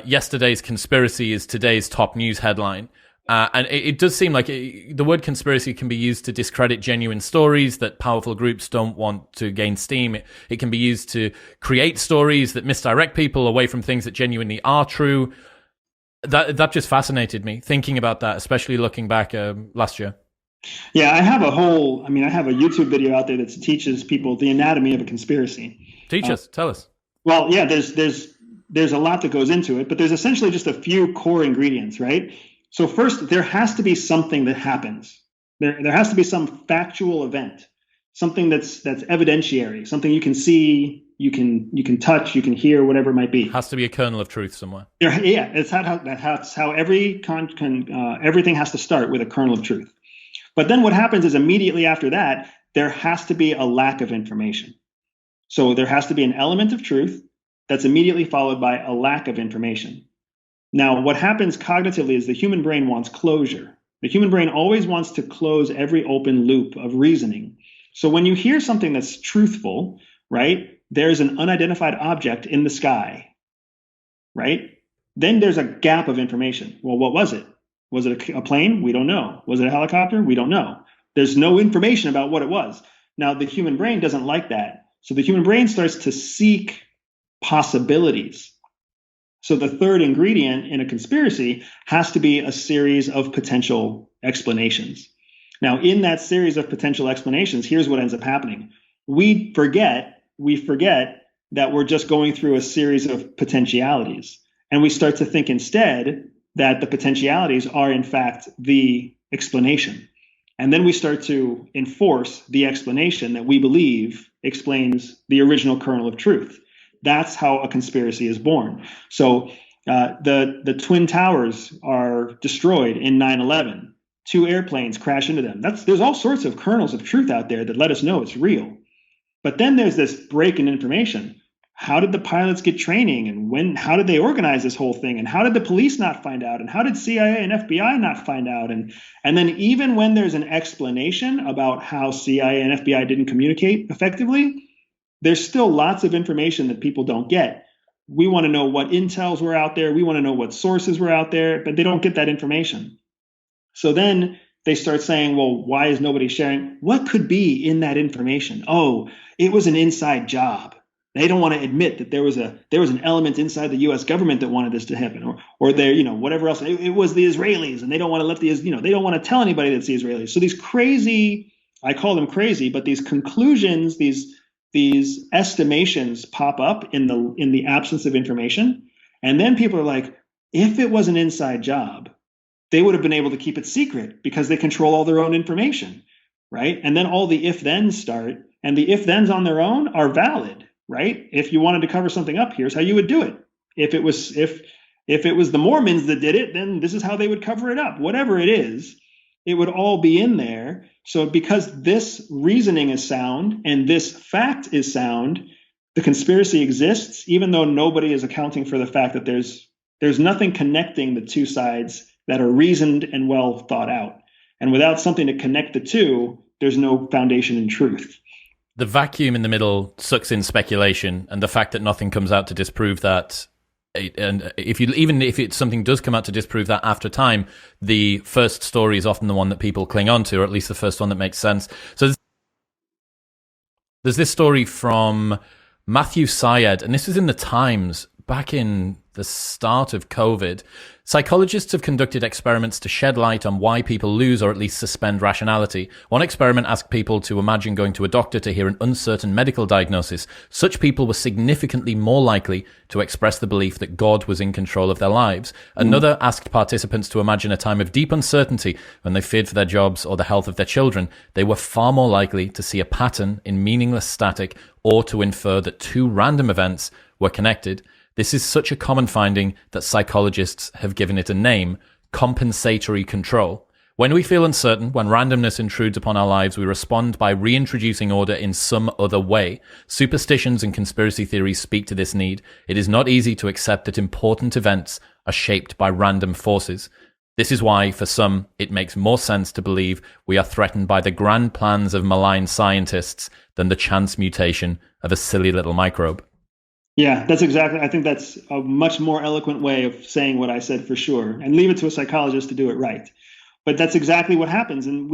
yesterday's conspiracy is today's top news headline. And it does seem like the word conspiracy can be used to discredit genuine stories that powerful groups don't want to gain steam. It can be used to create stories that misdirect people away from things that genuinely are true. That just fascinated me, thinking about that, especially looking back last year. Yeah, I have a YouTube video out there that teaches people the anatomy of a conspiracy. Teach us, tell us. Well, yeah, there's a lot that goes into it, but there's essentially just a few core ingredients, right? So first, there has to be something that happens. There has to be some factual event, something that's evidentiary, something you can see, you can touch, you can hear, whatever it might be. Has to be a kernel of truth somewhere. Yeah, that's how everything has to start, with a kernel of truth. But then what happens is immediately after that, there has to be a lack of information. So there has to be an element of truth that's immediately followed by a lack of information. Now, what happens cognitively is the human brain wants closure. The human brain always wants to close every open loop of reasoning. So when you hear something that's truthful, right, there's an unidentified object in the sky, right? Then there's a gap of information. Well, what was it? Was it a plane? We don't know. Was it a helicopter? We don't know. There's no information about what it was. Now, the human brain doesn't like that. So the human brain starts to seek possibilities. So the third ingredient in a conspiracy has to be a series of potential explanations. Now, in that series of potential explanations, here's what ends up happening. We forget that we're just going through a series of potentialities. And we start to think instead that the potentialities are in fact the explanation. And then we start to enforce the explanation that we believe explains the original kernel of truth. That's how a conspiracy is born. So the Twin Towers are destroyed in 9/11. 2 airplanes crash into them. There's all sorts of kernels of truth out there that let us know it's real. But then there's this break in information. How did the pilots get training, and how did they organize this whole thing, and how did the police not find out, and how did CIA and FBI not find out, and then even when there's an explanation about how CIA and FBI didn't communicate effectively, there's still lots of information that people don't get. We want to know what intels were out there, we want to know what sources were out there, but they don't get that information. So then they start saying, well, why is nobody sharing? What could be in that information? Oh, it was an inside job. They don't want to admit that there was an element inside the U.S. government that wanted this to happen, or there, whatever else. It was the Israelis, and they don't want to let they don't want to tell anybody that's the Israelis. So these crazy, I call them crazy, but these conclusions, these estimations pop up in the absence of information, and then people are like, if it was an inside job, they would have been able to keep it secret because they control all their own information, right? And then all the if-thens start, and the if-thens on their own are valid, right? If you wanted to cover something up, here's how you would do it. If it was the Mormons that did it, then this is how they would cover it up. Whatever it is, it would all be in there. So because this reasoning is sound and this fact is sound, the conspiracy exists, even though nobody is accounting for the fact that there's nothing connecting the two sides that are reasoned and well thought out. And without something to connect the two, there's no foundation in truth. The vacuum in the middle sucks in speculation, and the fact that nothing comes out to disprove that. And even if something does come out to disprove that after time, the first story is often the one that people cling on to, or at least the first one that makes sense. So there's this story from Matthew Syed, and this is in the Times back in the start of COVID. Psychologists have conducted experiments to shed light on why people lose or at least suspend rationality. One experiment asked people to imagine going to a doctor to hear an uncertain medical diagnosis. Such people were significantly more likely to express the belief that God was in control of their lives. Another asked participants to imagine a time of deep uncertainty when they feared for their jobs or the health of their children. They were far more likely to see a pattern in meaningless static or to infer that two random events were connected. This is such a common finding that psychologists have given it a name: compensatory control. When we feel uncertain, when randomness intrudes upon our lives, we respond by reintroducing order in some other way. Superstitions and conspiracy theories speak to this need. It is not easy to accept that important events are shaped by random forces. This is why, for some, it makes more sense to believe we are threatened by the grand plans of malign scientists than the chance mutation of a silly little microbe. Yeah, I think that's a much more eloquent way of saying what I said, for sure, and leave it to a psychologist to do it right. But that's exactly what happens, and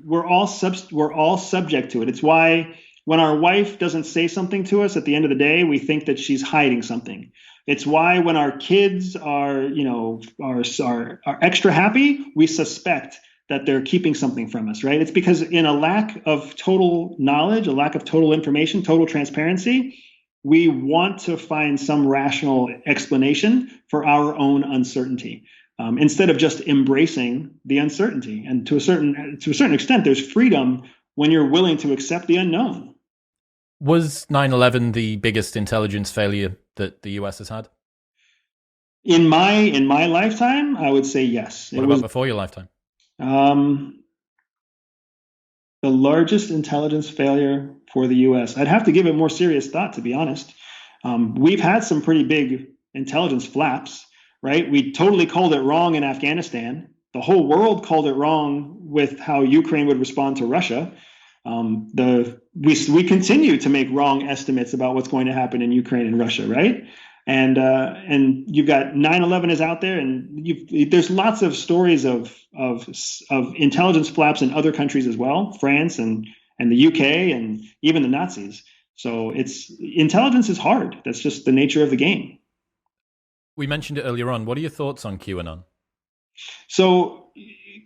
we're all subject to it. It's why when our wife doesn't say something to us at the end of the day, we think that she's hiding something. It's why when our kids are extra happy, we suspect that they're keeping something from us, right? It's because in a lack of total knowledge, a lack of total information, total transparency, we want to find some rational explanation for our own uncertainty, instead of just embracing the uncertainty. And to a certain extent, there's freedom when you're willing to accept the unknown. Was 9/11 the biggest intelligence failure that the US has had? In my lifetime, I would say yes. What about before your lifetime? The largest intelligence failure for the U.S. I'd have to give it more serious thought, to be honest. We've had some pretty big intelligence flaps, right? We totally called it wrong in Afghanistan. The whole world called it wrong with how Ukraine would respond to Russia. We continue to make wrong estimates about what's going to happen in Ukraine and Russia, right? And you've got 9/11 is out there, and there's lots of stories of intelligence flaps in other countries as well, France and the UK and even the Nazis. So intelligence is hard. That's just the nature of the game. We mentioned it earlier on. What are your thoughts on QAnon? So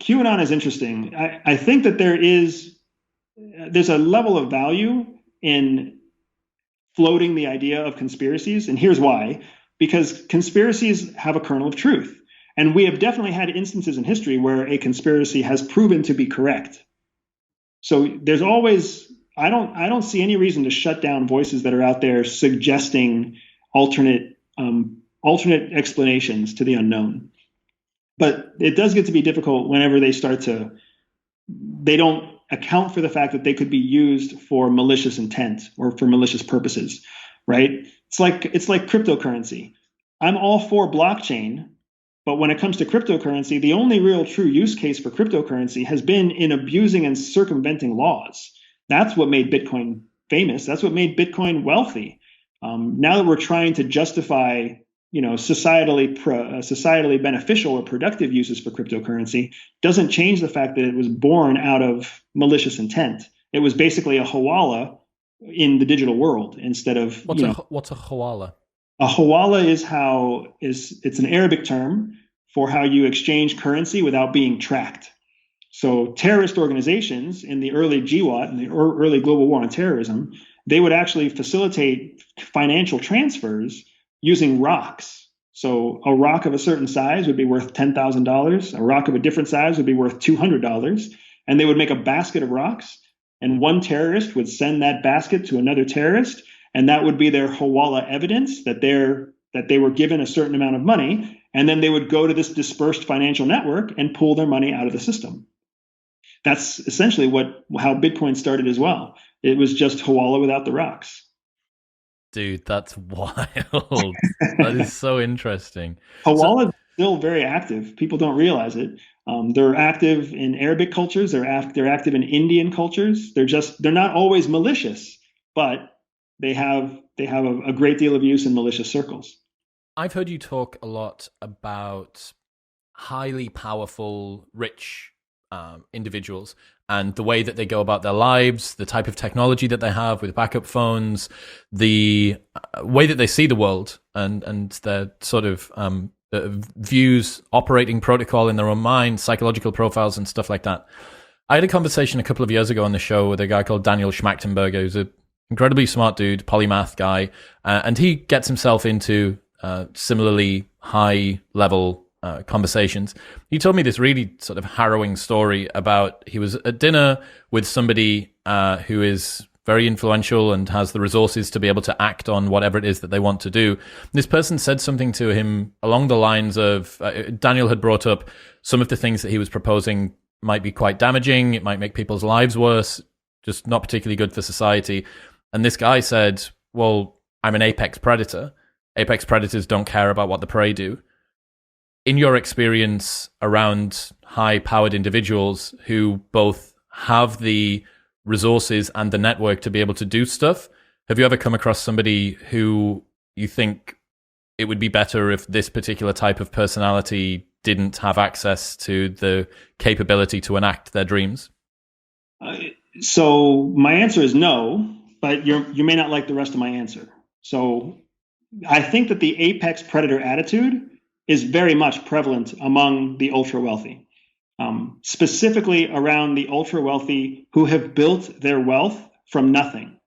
QAnon is interesting. I think that there's a level of value in floating the idea of conspiracies. And here's why: because conspiracies have a kernel of truth. And we have definitely had instances in history where a conspiracy has proven to be correct. So there's always, I don't see any reason to shut down voices that are out there suggesting alternate explanations to the unknown. But it does get to be difficult whenever they don't account for the fact that they could be used for malicious intent or for malicious purposes, right? It's like cryptocurrency. I'm all for blockchain, but when it comes to cryptocurrency, the only real true use case for cryptocurrency has been in abusing and circumventing laws. That's what made Bitcoin famous. That's what made Bitcoin wealthy. Now that we're trying to justify, societally beneficial or productive uses for cryptocurrency, doesn't change the fact that it was born out of malicious intent. It was basically a hawala in the digital world instead of what's a hawala? A hawala it's an Arabic term for how you exchange currency without being tracked. So terrorist organizations in the early GWAT, in the early global war on terrorism, they would actually facilitate financial transfers using rocks. So a rock of a certain size would be worth $10,000. A rock of a different size would be worth $200. And they would make a basket of rocks. And one terrorist would send that basket to another terrorist. And that would be their Hawala evidence that they were given a certain amount of money. And then they would go to this dispersed financial network and pull their money out of the system. That's essentially how Bitcoin started as well. It was just Hawala without the rocks. Dude, that's wild. That is so interesting. Hawala is still very active. People don't realize it. They're active in Arabic cultures. They're active in Indian cultures. They're not always malicious, but they have a great deal of use in malicious circles. I've heard you talk a lot about highly powerful, rich individuals and the way that they go about their lives, the type of technology that they have with backup phones, the way that they see the world, and their sort of views, operating protocol in their own mind, psychological profiles, and stuff like that. I had a conversation a couple of years ago on the show with a guy called Daniel Schmachtenberger, who's an incredibly smart dude, polymath guy, and he gets himself into similarly high-level conversations. He told me this really sort of harrowing story about he was at dinner with somebody who is very influential and has the resources to be able to act on whatever it is that they want to do. This person said something to him along the lines of, Daniel had brought up some of the things that he was proposing might be quite damaging, it might make people's lives worse, just not particularly good for society. And this guy said, well, I'm an apex predator. Apex predators don't care about what the prey do. In your experience around high-powered individuals who both have the resources and the network to be able to do stuff, have you ever come across somebody who you think it would be better if this particular type of personality didn't have access to the capability to enact their dreams? So my answer is no, but you may not like the rest of my answer. So I think that the apex predator attitude is very much prevalent among the ultra wealthy, specifically around the ultra wealthy who have built their wealth from nothing.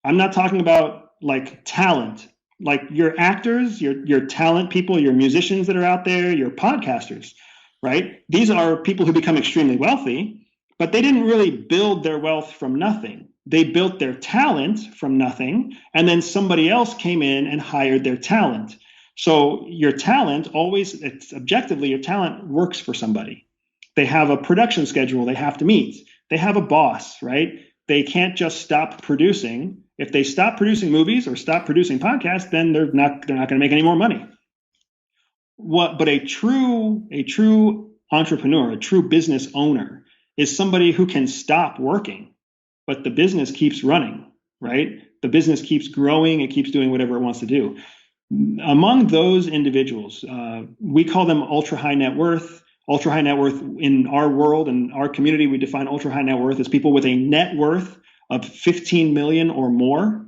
I'm not talking about like talent, like your actors, your talent people, your musicians that are out there, your podcasters, right? These are people who become extremely wealthy, but they didn't really build their wealth from nothing. They built their talent from nothing, and then somebody else came in and hired their talent. So your talent it's objectively, your talent works for somebody. They have a production schedule they have to meet. They have a boss, right? They can't just stop producing. If they stop producing movies or stop producing podcasts, then they're not going to make any more money. But a true entrepreneur, a true business owner is somebody who can stop working, but the business keeps running, right? The business keeps growing. It keeps doing whatever it wants to do. Among those individuals, we call them ultra high net worth. Ultra high net worth in our world and our community, we define ultra high net worth as people with a net worth of 15 million or more.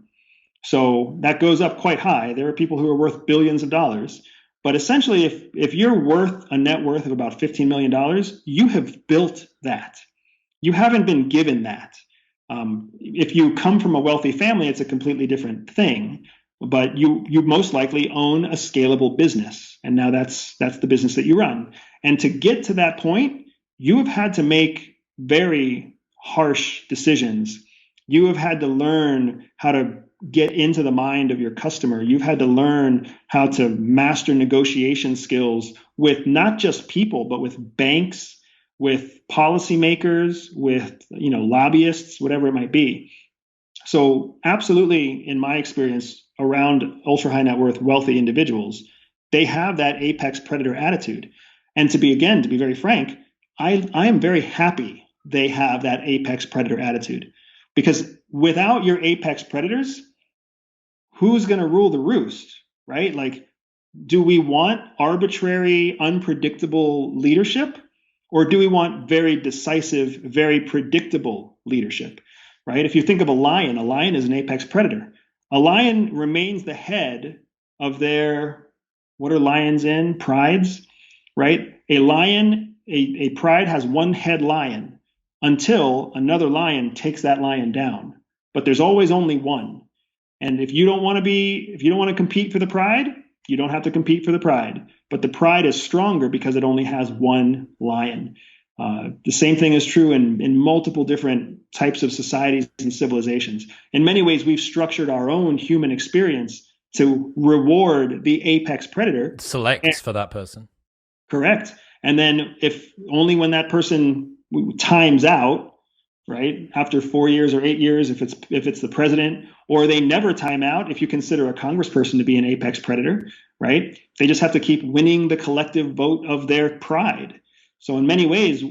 So that goes up quite high. There are people who are worth billions of dollars. But essentially, if you're worth a net worth of about $15 million, you have built that. You haven't been given that. If you come from a wealthy family, it's a completely different thing. But you most likely own a scalable business, and now that's the business that you run. And to get to that point, you have had to make very harsh decisions. You have had to learn how to get into the mind of your customer. You've had to learn how to master negotiation skills with not just people, but with banks, with policymakers, with lobbyists, whatever it might be. So absolutely, in my experience around ultra high net worth wealthy individuals, they have that apex predator attitude. And to be very frank, I am very happy they have that apex predator attitude, because without your apex predators, who's going to rule the roost, right? Like, do we want arbitrary, unpredictable leadership, or do we want very decisive, very predictable leadership, right? If you think of a lion is an apex predator. A lion remains the head of what are lions in? Prides, right? A pride has one head lion until another lion takes that lion down. But there's always only one. And if you don't want to compete for the pride, You don't have to compete for the pride, but the pride is stronger because it only has one lion. The same thing is true in multiple different types of societies and civilizations. In many ways, we've structured our own human experience to reward the apex predator. Selects for that person. Correct. And then if only when that person times out, right, after 4 years or 8 years, if it's the president, or they never time out, if you consider a congressperson to be an apex predator, right, they just have to keep winning the collective vote of their pride. So in many ways,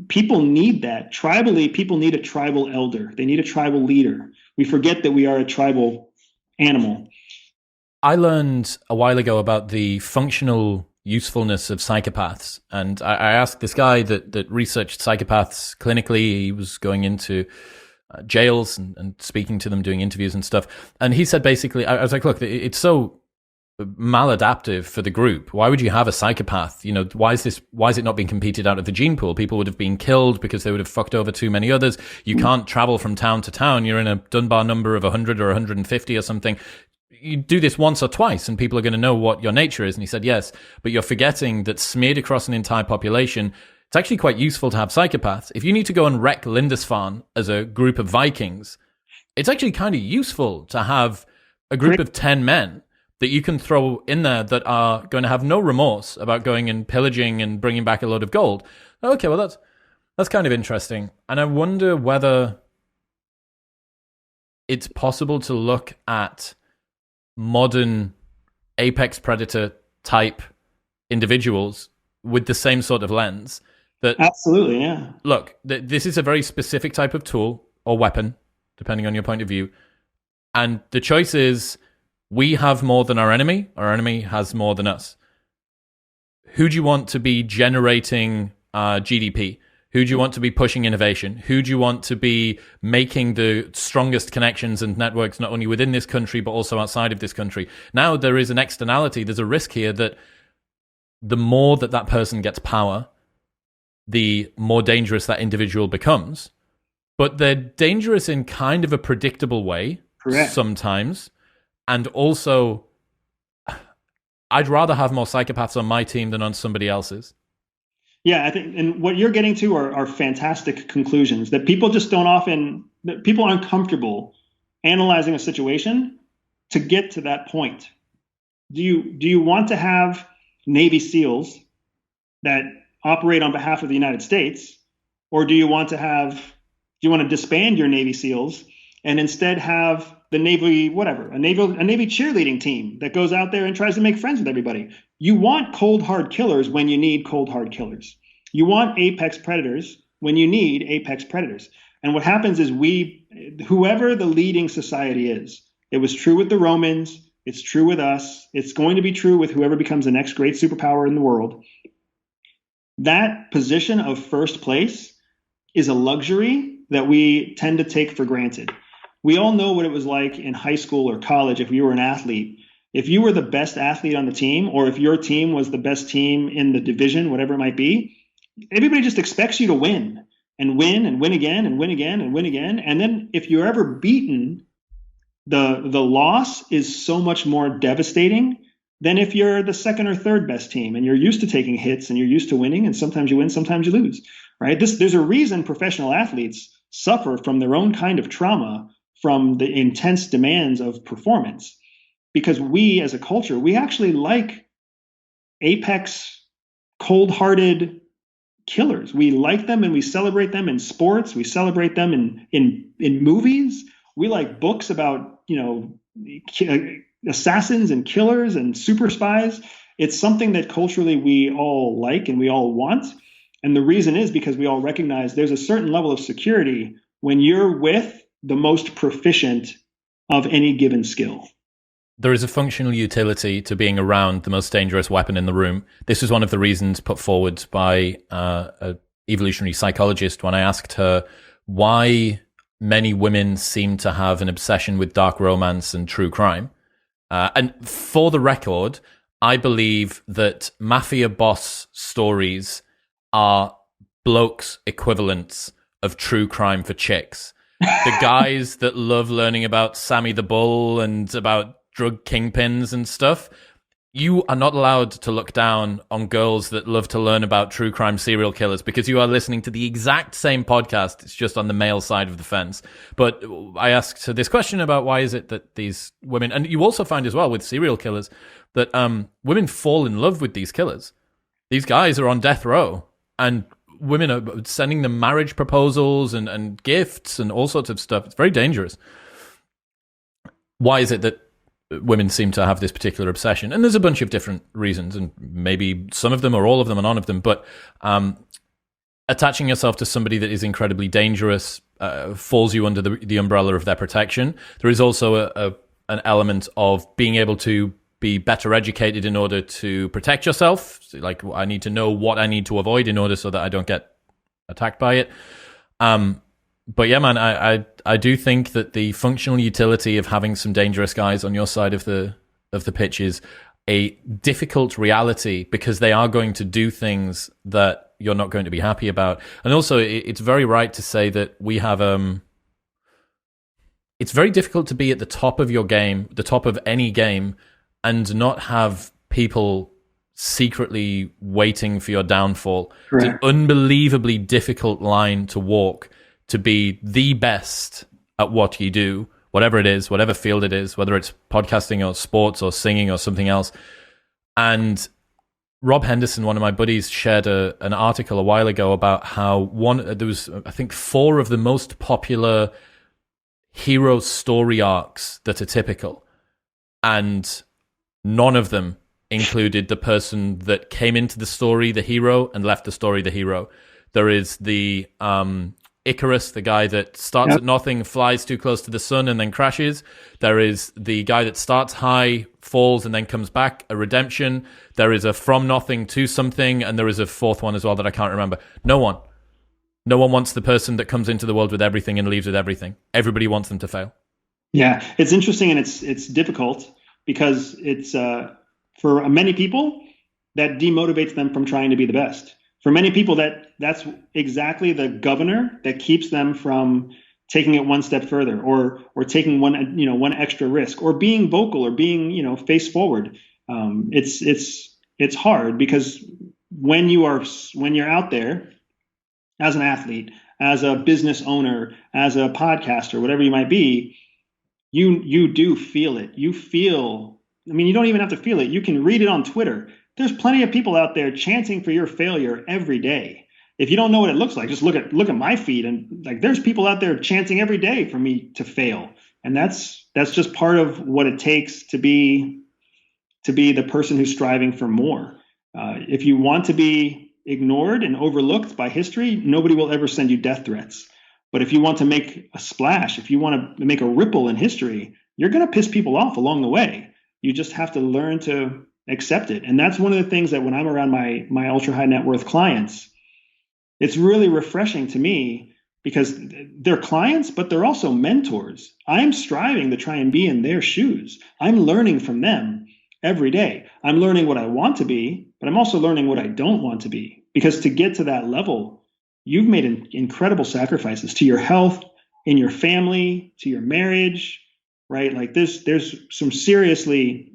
people need that. Tribally, people need a tribal elder. They need a tribal leader. We forget that we are a tribal animal. I learned a while ago about the functional usefulness of psychopaths. And I asked this guy that researched psychopaths clinically. He was going into jails and speaking to them, doing interviews and stuff. And he said basically, I was like, look, it's so maladaptive for the group. Why would you have a psychopath? You know, why is it not being competed out of the gene pool? People would have been killed because they would have fucked over too many others. You can't travel from town to town. You're in a Dunbar number of 100 or 150 or something. You do this once or twice and people are going to know what your nature is. And he said, yes, but you're forgetting that smeared across an entire population, it's actually quite useful to have psychopaths. If you need to go and wreck Lindisfarne as a group of Vikings, it's actually kind of useful to have a group of 10 men that you can throw in there that are going to have no remorse about going and pillaging and bringing back a load of gold. Okay, well, that's kind of interesting. And I wonder whether it's possible to look at modern apex predator type individuals with the same sort of lens. That absolutely, yeah. Look, this is a very specific type of tool or weapon, depending on your point of view. And the choice is, we have more than our enemy has more than us. Who do you want to be generating GDP? Who do you want to be pushing innovation? Who do you want to be making the strongest connections and networks, not only within this country, but also outside of this country? Now there is an externality. There's a risk here that the more that person gets power, the more dangerous that individual becomes. But they're dangerous in kind of a predictable way. Correct. Sometimes. And also, I'd rather have more psychopaths on my team than on somebody else's. Yeah, I think, and what you're getting to are fantastic conclusions that people just that people aren't comfortable analyzing a situation to get to that point. Do you want to have Navy SEALs that operate on behalf of the United States, or do you want to disband your Navy SEALs and instead have the Navy, a Navy cheerleading team that goes out there and tries to make friends with everybody? You want cold, hard killers when you need cold, hard killers. You want apex predators when you need apex predators. And what happens is whoever the leading society is, it was true with the Romans, it's true with us, it's going to be true with whoever becomes the next great superpower in the world. That position of first place is a luxury that we tend to take for granted. We all know what it was like in high school or college if you were an athlete. If you were the best athlete on the team, or if your team was the best team in the division, whatever it might be, everybody just expects you to win and win and win again and win again and win again. And then if you're ever beaten, the loss is so much more devastating than if you're the second or third best team and you're used to taking hits and you're used to winning, and sometimes you win, sometimes you lose, right? There's a reason professional athletes suffer from their own kind of trauma from the intense demands of performance, because we as a culture, we actually like apex, cold-hearted killers. We like them and we celebrate them in sports. We celebrate them in movies. We like books about, assassins and killers and super spies. It's something that culturally we all like and we all want. And the reason is because we all recognize there's a certain level of security when you're with the most proficient of any given skill. There is a functional utility to being around the most dangerous weapon in the room. This is one of the reasons put forward by an evolutionary psychologist when I asked her why many women seem to have an obsession with dark romance and true crime. And for the record, I believe that mafia boss stories are blokes' equivalents of true crime for chicks. The guys that love learning about Sammy the Bull and about drug kingpins and stuff, you are not allowed to look down on girls that love to learn about true crime serial killers, because you are listening to the exact same podcast. It's just on the male side of the fence. But I asked this question about why is it that these women, and you also find as well with serial killers, that women fall in love with these killers. These guys are on death row, and women are sending them marriage proposals and gifts and all sorts of stuff. It's very dangerous. Why is it that women seem to have this particular obsession? And there's a bunch of different reasons, and maybe some of them or all of them or none of them, but attaching yourself to somebody that is incredibly dangerous falls you under the umbrella of their protection. There is also an element of being able to be better educated in order to protect yourself. So, like, I need to know what I need to avoid in order so that I don't get attacked by it. But yeah, man, I do think that the functional utility of having some dangerous guys on your side of the pitch is a difficult reality, because they are going to do things that you're not going to be happy about. And also, it's very right to say that we have it's very difficult to be at the top of your game, the top of any game, and not have people secretly waiting for your downfall. Correct. It's an unbelievably difficult line to walk, to be the best at what you do, whatever it is, whatever field it is, whether it's podcasting or sports or singing or something else. And Rob Henderson, one of my buddies, shared an article a while ago about how there was, I think, 4 of the most popular hero story arcs that are typical, and none of them included the person that came into the story the hero and left the story the hero. There is the Icarus, the guy that starts at nothing, flies too close to the sun and then crashes. There is the guy that starts high, falls, and then comes back, a redemption. There is a from nothing to something, and there is a 4th one as well that I can't remember. No one wants the person that comes into the world with everything and leaves with everything. Everybody wants them to fail. Yeah, it's interesting, and it's difficult, because it's for many people that demotivates them from trying to be the best. For many people, that's exactly the governor that keeps them from taking it one step further, or taking one extra risk, or being vocal, or being face forward. It's hard, because when you're out there as an athlete, as a business owner, as a podcaster, whatever you might be, you do feel it. You feel. I mean, you don't even have to feel it. You can read it on Twitter. There's plenty of people out there chanting for your failure every day. If you don't know what it looks like, just look at my feed, and like, there's people out there chanting every day for me to fail. And that's just part of what it takes to be the person who's striving for more. If you want to be ignored and overlooked by history, nobody will ever send you death threats. But if you want to make a splash, if you want to make a ripple in history, you're going to piss people off along the way. You just have to learn to accept it. And that's one of the things that when I'm around my ultra high net worth clients, it's really refreshing to me, because they're clients, but they're also mentors. I'm striving to try and be in their shoes. I'm learning from them every day. I'm learning what I want to be, but I'm also learning what I don't want to be, because to get to that level, you've made incredible sacrifices to your health, in your family, to your marriage, right? Like, there's some seriously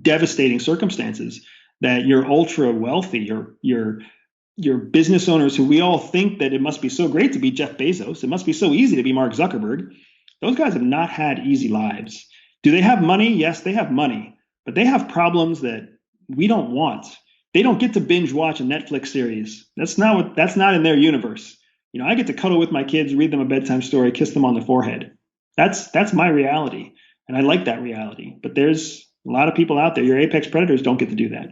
devastating circumstances that your ultra wealthy, your business owners, who we all think that it must be so great to be Jeff Bezos, it must be so easy to be Mark Zuckerberg. Those guys have not had easy lives. Do they have money? Yes, they have money, but they have problems that we don't want. They don't get to binge watch a Netflix series. That's not in their universe. I get to cuddle with my kids, read them a bedtime story, kiss them on the forehead. That's my reality, and I like that reality. But there's a lot of people out there, your apex predators, don't get to do that.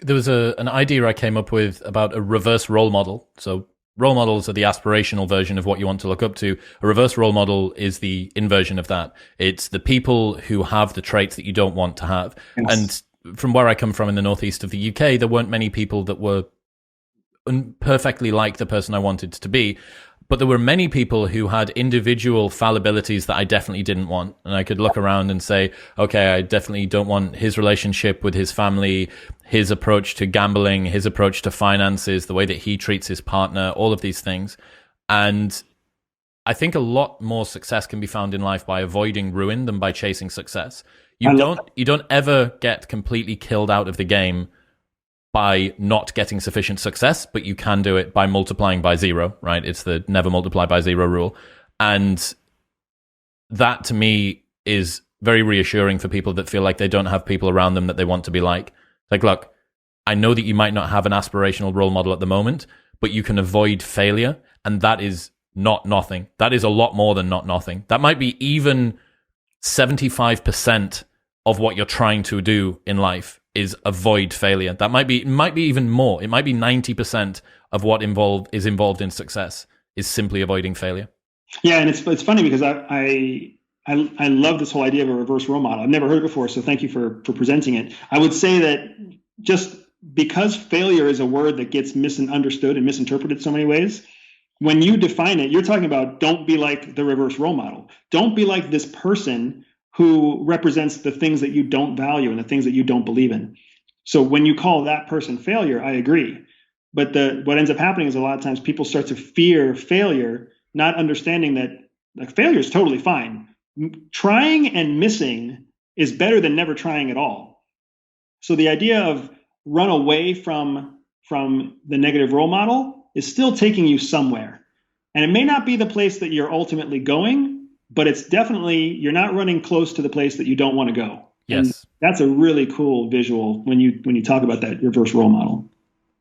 There was an idea I came up with about a reverse role model. So role models are the aspirational version of what you want to look up to. A reverse role model is the inversion of that. It's the people who have the traits that you don't want to have. Yes. And from where I come from in the northeast of the UK, there weren't many people that were perfectly like the person I wanted to be. But there were many people who had individual fallibilities that I definitely didn't want. And I could look around and say, okay, I definitely don't want his relationship with his family, his approach to gambling, his approach to finances, the way that he treats his partner, all of these things. And I think a lot more success can be found in life by avoiding ruin than by chasing success. You don't ever get completely killed out of the game by not getting sufficient success, but you can do it by multiplying by zero, right? It's the never multiply by zero rule. And that to me is very reassuring for people that feel like they don't have people around them that they want to be like. Like, look, I know that you might not have an aspirational role model at the moment, but you can avoid failure. And that is not nothing. That is a lot more than not nothing. That might be even 75% of what you're trying to do in life is avoid failure. That might be even more. It might be 90% of what is involved in success is simply avoiding failure. Yeah, and it's funny because I love this whole idea of a reverse role model. I've never heard it before, so thank you for presenting it. I would say that just because failure is a word that gets misunderstood and misinterpreted so many ways, when you define it, you're talking about don't be like the reverse role model. Don't be like this person who represents the things that you don't value and the things that you don't believe in. So when you call that person failure, I agree. But what ends up happening is a lot of times people start to fear failure, not understanding that like, failure is totally fine. Trying and missing is better than never trying at all. So the idea of run away from the negative role model is still taking you somewhere. And it may not be the place that you're ultimately going, but it's definitely, you're not running close to the place that you don't want to go. Yes. And that's a really cool visual when you talk about that reverse role model.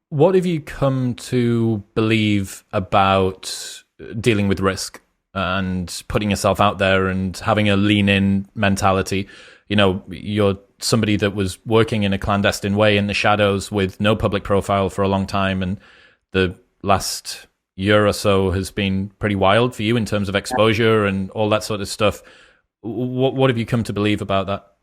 What have you come to believe about dealing with risk and putting yourself out there and having a lean-in mentality? You know, you're somebody that was working in a clandestine way in the shadows with no public profile for a long time, and the last year or so has been pretty wild for you in terms of exposure and all that sort of stuff. What have you come to believe about that?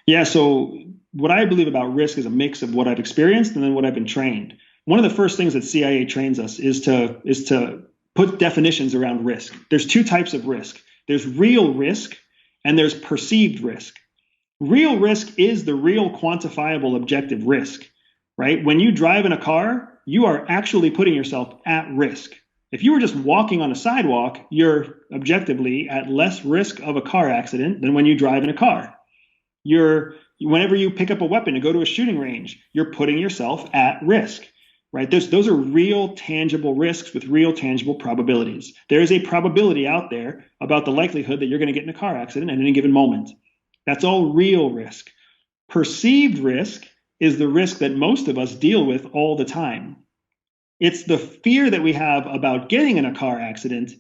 Yeah, so what I believe about risk is a mix of what I've experienced and then what I've been trained. One of the first things that CIA trains us is to put definitions around risk. There's two types of risk. There's real risk and there's perceived risk. Real risk is the real quantifiable objective risk, right? When you drive in a car, you are actually putting yourself at risk. If you were just walking on a sidewalk, you're objectively at less risk of a car accident than when you drive in a car. Whenever you pick up a weapon to go to a shooting range, you're putting yourself at risk, right? Those are real tangible risks with real tangible probabilities. There is a probability out there about the likelihood that you're going to get in a car accident at any given moment. That's all real risk. Perceived risk is the risk that most of us deal with all the time. It's the fear that we have about getting in a car accident,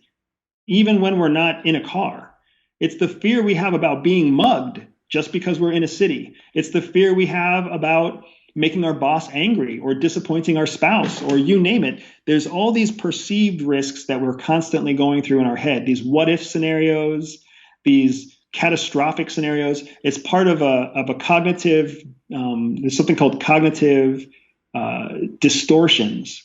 even when we're not in a car. It's the fear we have about being mugged just because we're in a city. It's the fear we have about making our boss angry or disappointing our spouse or you name it. There's all these perceived risks that we're constantly going through in our head, these what if scenarios, these catastrophic scenarios. It's part of a cognitive, there's something called cognitive distortions.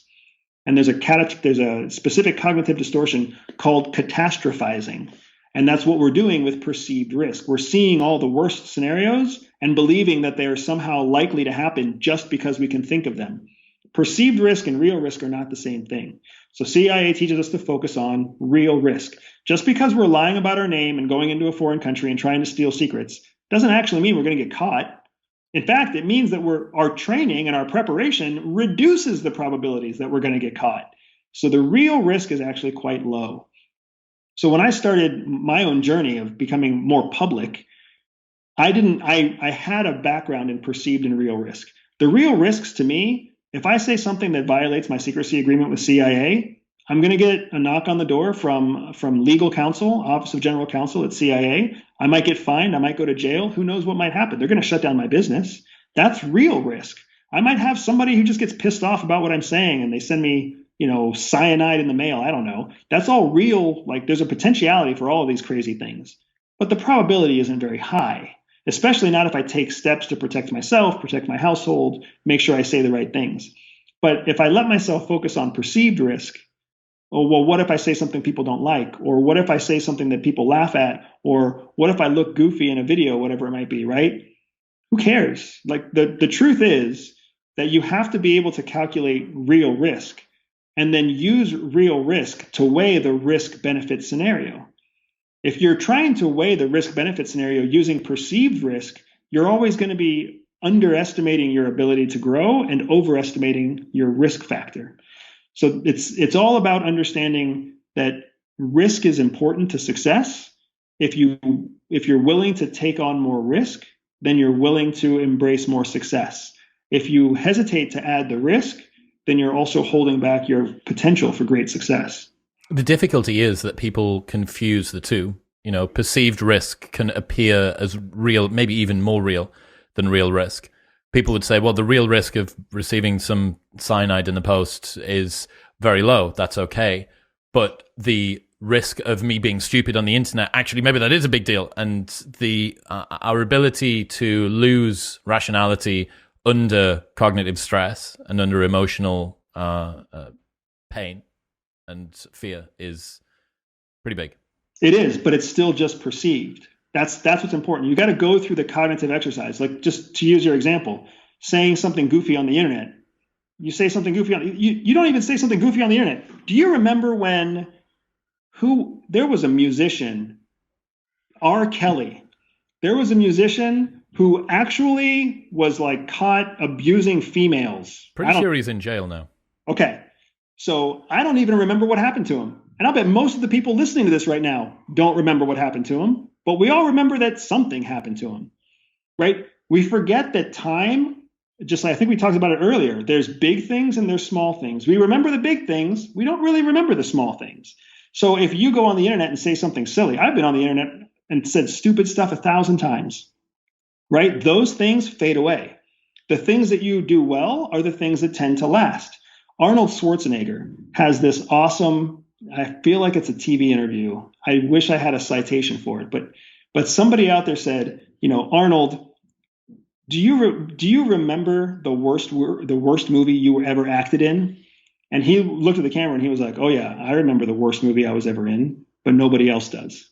And there's a specific cognitive distortion called catastrophizing. And that's what we're doing with perceived risk. We're seeing all the worst scenarios and believing that they are somehow likely to happen just because we can think of them. Perceived risk and real risk are not the same thing. So CIA teaches us to focus on real risk. Just because we're lying about our name and going into a foreign country and trying to steal secrets doesn't actually mean we're going to get caught. In fact, it means that our training and our preparation reduces the probabilities that we're going to get caught. So the real risk is actually quite low. So when I started my own journey of becoming more public, I had a background in perceived and real risk. The real risks to me, if I say something that violates my secrecy agreement with CIA, I'm going to get a knock on the door from legal counsel, Office of General Counsel at CIA. I might get fined. I might go to jail. Who knows what might happen? They're going to shut down my business. That's real risk. I might have somebody who just gets pissed off about what I'm saying and they send me, cyanide in the mail. I don't know. That's all real. Like there's a potentiality for all of these crazy things, but the probability isn't very high, especially not if I take steps to protect myself, protect my household, make sure I say the right things. But if I let myself focus on perceived risk, oh, well, what if I say something people don't like? Or what if I say something that people laugh at? Or what if I look goofy in a video, whatever it might be, right? Who cares? Like the truth is that you have to be able to calculate real risk and then use real risk to weigh the risk-benefit scenario. If you're trying to weigh the risk-benefit scenario using perceived risk, you're always going to be underestimating your ability to grow and overestimating your risk factor. So it's all about understanding that risk is important to success. If you're willing to take on more risk, then you're willing to embrace more success. If you hesitate to add the risk, then you're also holding back your potential for great success. The difficulty is that people confuse the two. You know, perceived risk can appear as real, maybe even more real than real risk. People would say, well, the real risk of receiving some cyanide in the post is very low. That's okay. But the risk of me being stupid on the internet, actually, maybe that is a big deal. And our ability to lose rationality under cognitive stress and under emotional pain and fear is pretty big. It is, but it's still just perceived. That's what's important. You got to go through the cognitive exercise. Like, just to use your example, saying something goofy on the internet. You say something goofy you don't even say something goofy on the internet. Do you remember when there was a musician, R. Kelly? There was a musician who actually was like caught abusing females. Pretty sure he's in jail now. Okay. So I don't even remember what happened to him. And I'll bet most of the people listening to this right now don't remember what happened to him. But we all remember that something happened to him, right? We forget that time, just like I think we talked about it earlier, there's big things and there's small things. We remember the big things. We don't really remember the small things. So if you go on the internet and say something silly, I've been on the internet and said stupid stuff 1,000 times, right? Those things fade away. The things that you do well are the things that tend to last. Arnold Schwarzenegger has this awesome, I feel like it's a TV interview. I wish I had a citation for it, but somebody out there said, Arnold, do you remember the worst movie you ever acted in? And he looked at the camera and he was like, oh yeah, I remember the worst movie I was ever in, but nobody else does.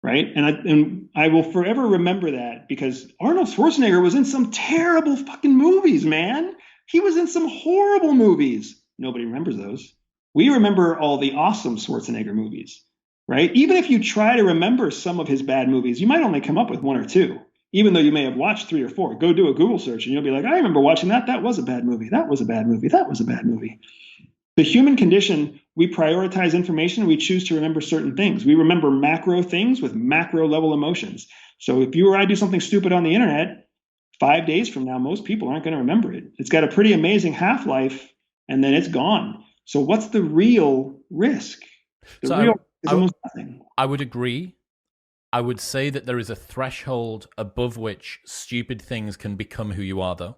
Right? And I will forever remember that, because Arnold Schwarzenegger was in some terrible fucking movies, man. He was in some horrible movies. Nobody remembers those. We remember all the awesome Schwarzenegger movies, right? Even if you try to remember some of his bad movies, you might only come up with one or two, even though you may have watched 3 or 4. Go do a Google search and you'll be like, I remember watching that. That was a bad movie. That was a bad movie. That was a bad movie. The human condition, we prioritize information. We choose to remember certain things. We remember macro things with macro level emotions. So if you or I do something stupid on the internet, 5 days from now, most people aren't going to remember it. It's got a pretty amazing half-life and then it's gone. So what's the real risk? The real is almost nothing. I would agree. I would say that there is a threshold above which stupid things can become who you are, though.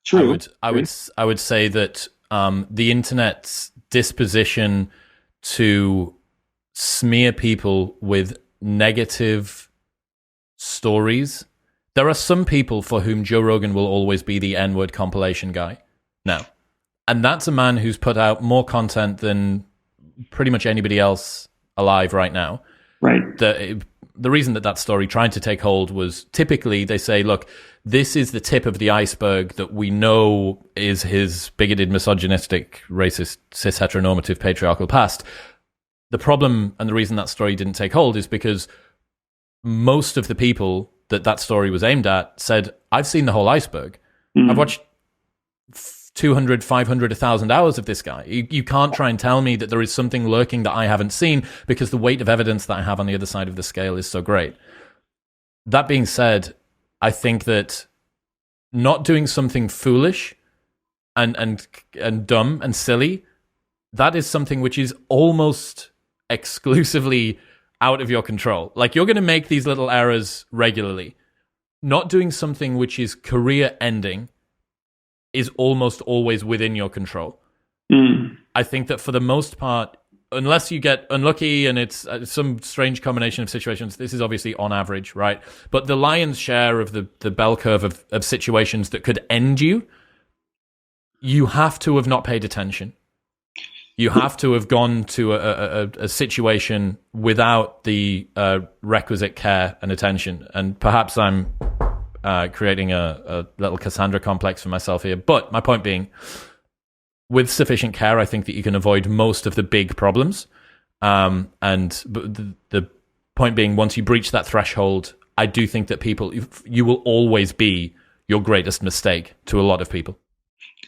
True. I would say that the internet's disposition to smear people with negative stories. There are some people for whom Joe Rogan will always be the N-word compilation guy now. And that's a man who's put out more content than pretty much anybody else alive right now. Right. The reason that story tried to take hold was, typically they say, look, this is the tip of the iceberg that we know is his bigoted, misogynistic, racist, cis heteronormative patriarchal past. The problem and the reason that story didn't take hold is because most of the people that story was aimed at said, I've seen the whole iceberg. Mm-hmm. I've watched 200, 500, 1,000 hours of this guy. You can't try and tell me that there is something lurking that I haven't seen, because the weight of evidence that I have on the other side of the scale is so great. That being said, I think that not doing something foolish and dumb and silly, that is something which is almost exclusively out of your control. Like, you're going to make these little errors regularly. Not doing something which is career ending is almost always within your control. I think that for the most part, unless you get unlucky and it's some strange combination of situations, this is obviously on average, right? But the lion's share of the bell curve of situations that could end you, you have to have not paid attention. You have to have gone to a situation without the requisite care and attention. And perhaps I'm creating a little Cassandra complex for myself here. But my point being, with sufficient care, I think that you can avoid most of the big problems. And the point being, once you breach that threshold, I do think that you will always be your greatest mistake to a lot of people.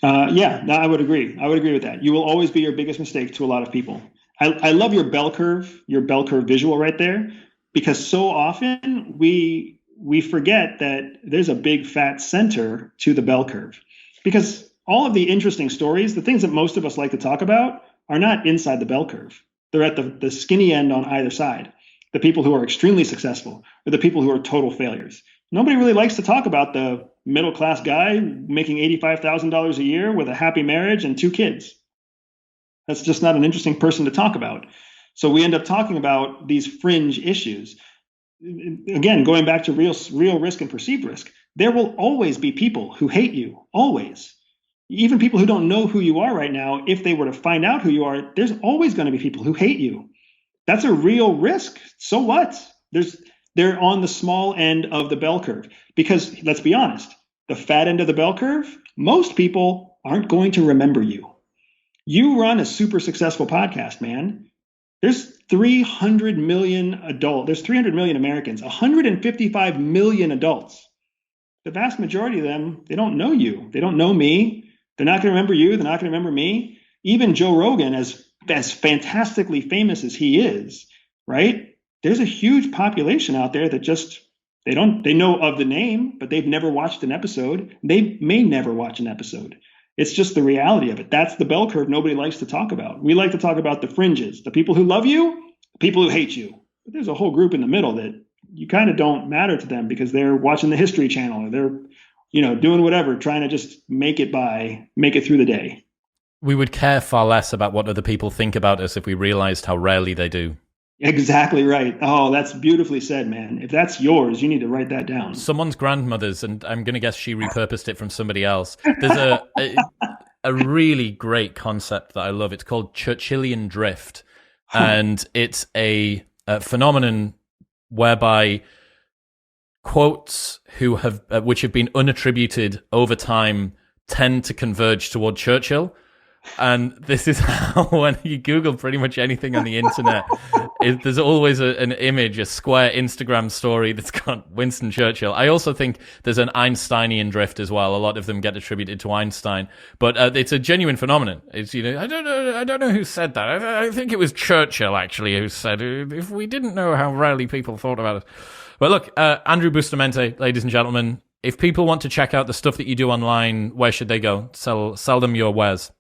Yeah, I would agree. I would agree with that. You will always be your biggest mistake to a lot of people. I love your bell curve visual right there, because so often we forget that there's a big fat center to the bell curve, because all of the interesting stories, the things that most of us like to talk about, are not inside the bell curve. They're at the skinny end on either side. The people who are extremely successful or the people who are total failures. Nobody really likes to talk about the middle-class guy making $85,000 a year with a happy marriage and 2 kids. That's just not an interesting person to talk about. So we end up talking about these fringe issues. Again, going back to real risk and perceived risk, there will always be people who hate you, always. Even people who don't know who you are right now, if they were to find out who you are, there's always going to be people who hate you. That's a real risk. So what? They're on the small end of the bell curve, because let's be honest, the fat end of the bell curve, most people aren't going to remember you. You run a super successful podcast, man. There's 300 million adults. There's 300 million Americans, 155 million adults. The vast majority of them, they don't know you. They don't know me. They're not going to remember you. They're not going to remember me. Even Joe Rogan, as fantastically famous as he is, right? There's a huge population out there that just, they know of the name, but they've never watched an episode. They may never watch an episode. It's just the reality of it. That's the bell curve nobody likes to talk about. We like to talk about the fringes, the people who love you, the people who hate you. But there's a whole group in the middle that you kind of don't matter to them because they're watching the History Channel, or they're, doing whatever, trying to just make it through the day. We would care far less about what other people think about us if we realized how rarely they do. Exactly right. Oh, that's beautifully said, man. If that's yours, you need to write that down. Someone's grandmother's, and I'm going to guess she repurposed it from somebody else. There's a really great concept that I love. It's called Churchillian drift. And it's a phenomenon whereby quotes which have been unattributed over time tend to converge toward Churchill. And this is how, when you Google pretty much anything on the internet, there's always an image, a square Instagram story that's got Winston Churchill. I also think there's an Einsteinian drift as well. A lot of them get attributed to Einstein, but it's a genuine phenomenon. It's, I don't know who said that. I think it was Churchill actually who said, if we didn't know how rarely people thought about it. But look, Andrew Bustamante, ladies and gentlemen, if people want to check out the stuff that you do online, where should they go? Sell them your wares.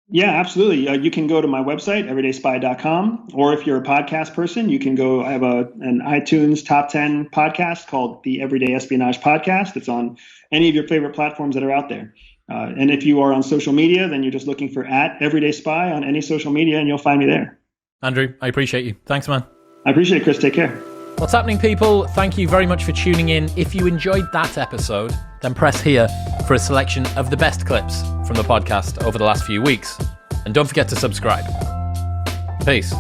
Yeah, absolutely. You can go to my website, everydayspy.com, or if you're a podcast person, you can go. I have an iTunes top 10 podcast called the Everyday Espionage Podcast. It's on any of your favorite platforms that are out there. And if you are on social media, then you're just looking for @EverydaySpy on any social media, and you'll find me there. Andrew, I appreciate you. Thanks, man. I appreciate it, Chris. Take care. What's happening, people? Thank you very much for tuning in. If you enjoyed that episode, then press here for a selection of the best clips from the podcast over the last few weeks. And don't forget to subscribe. Peace.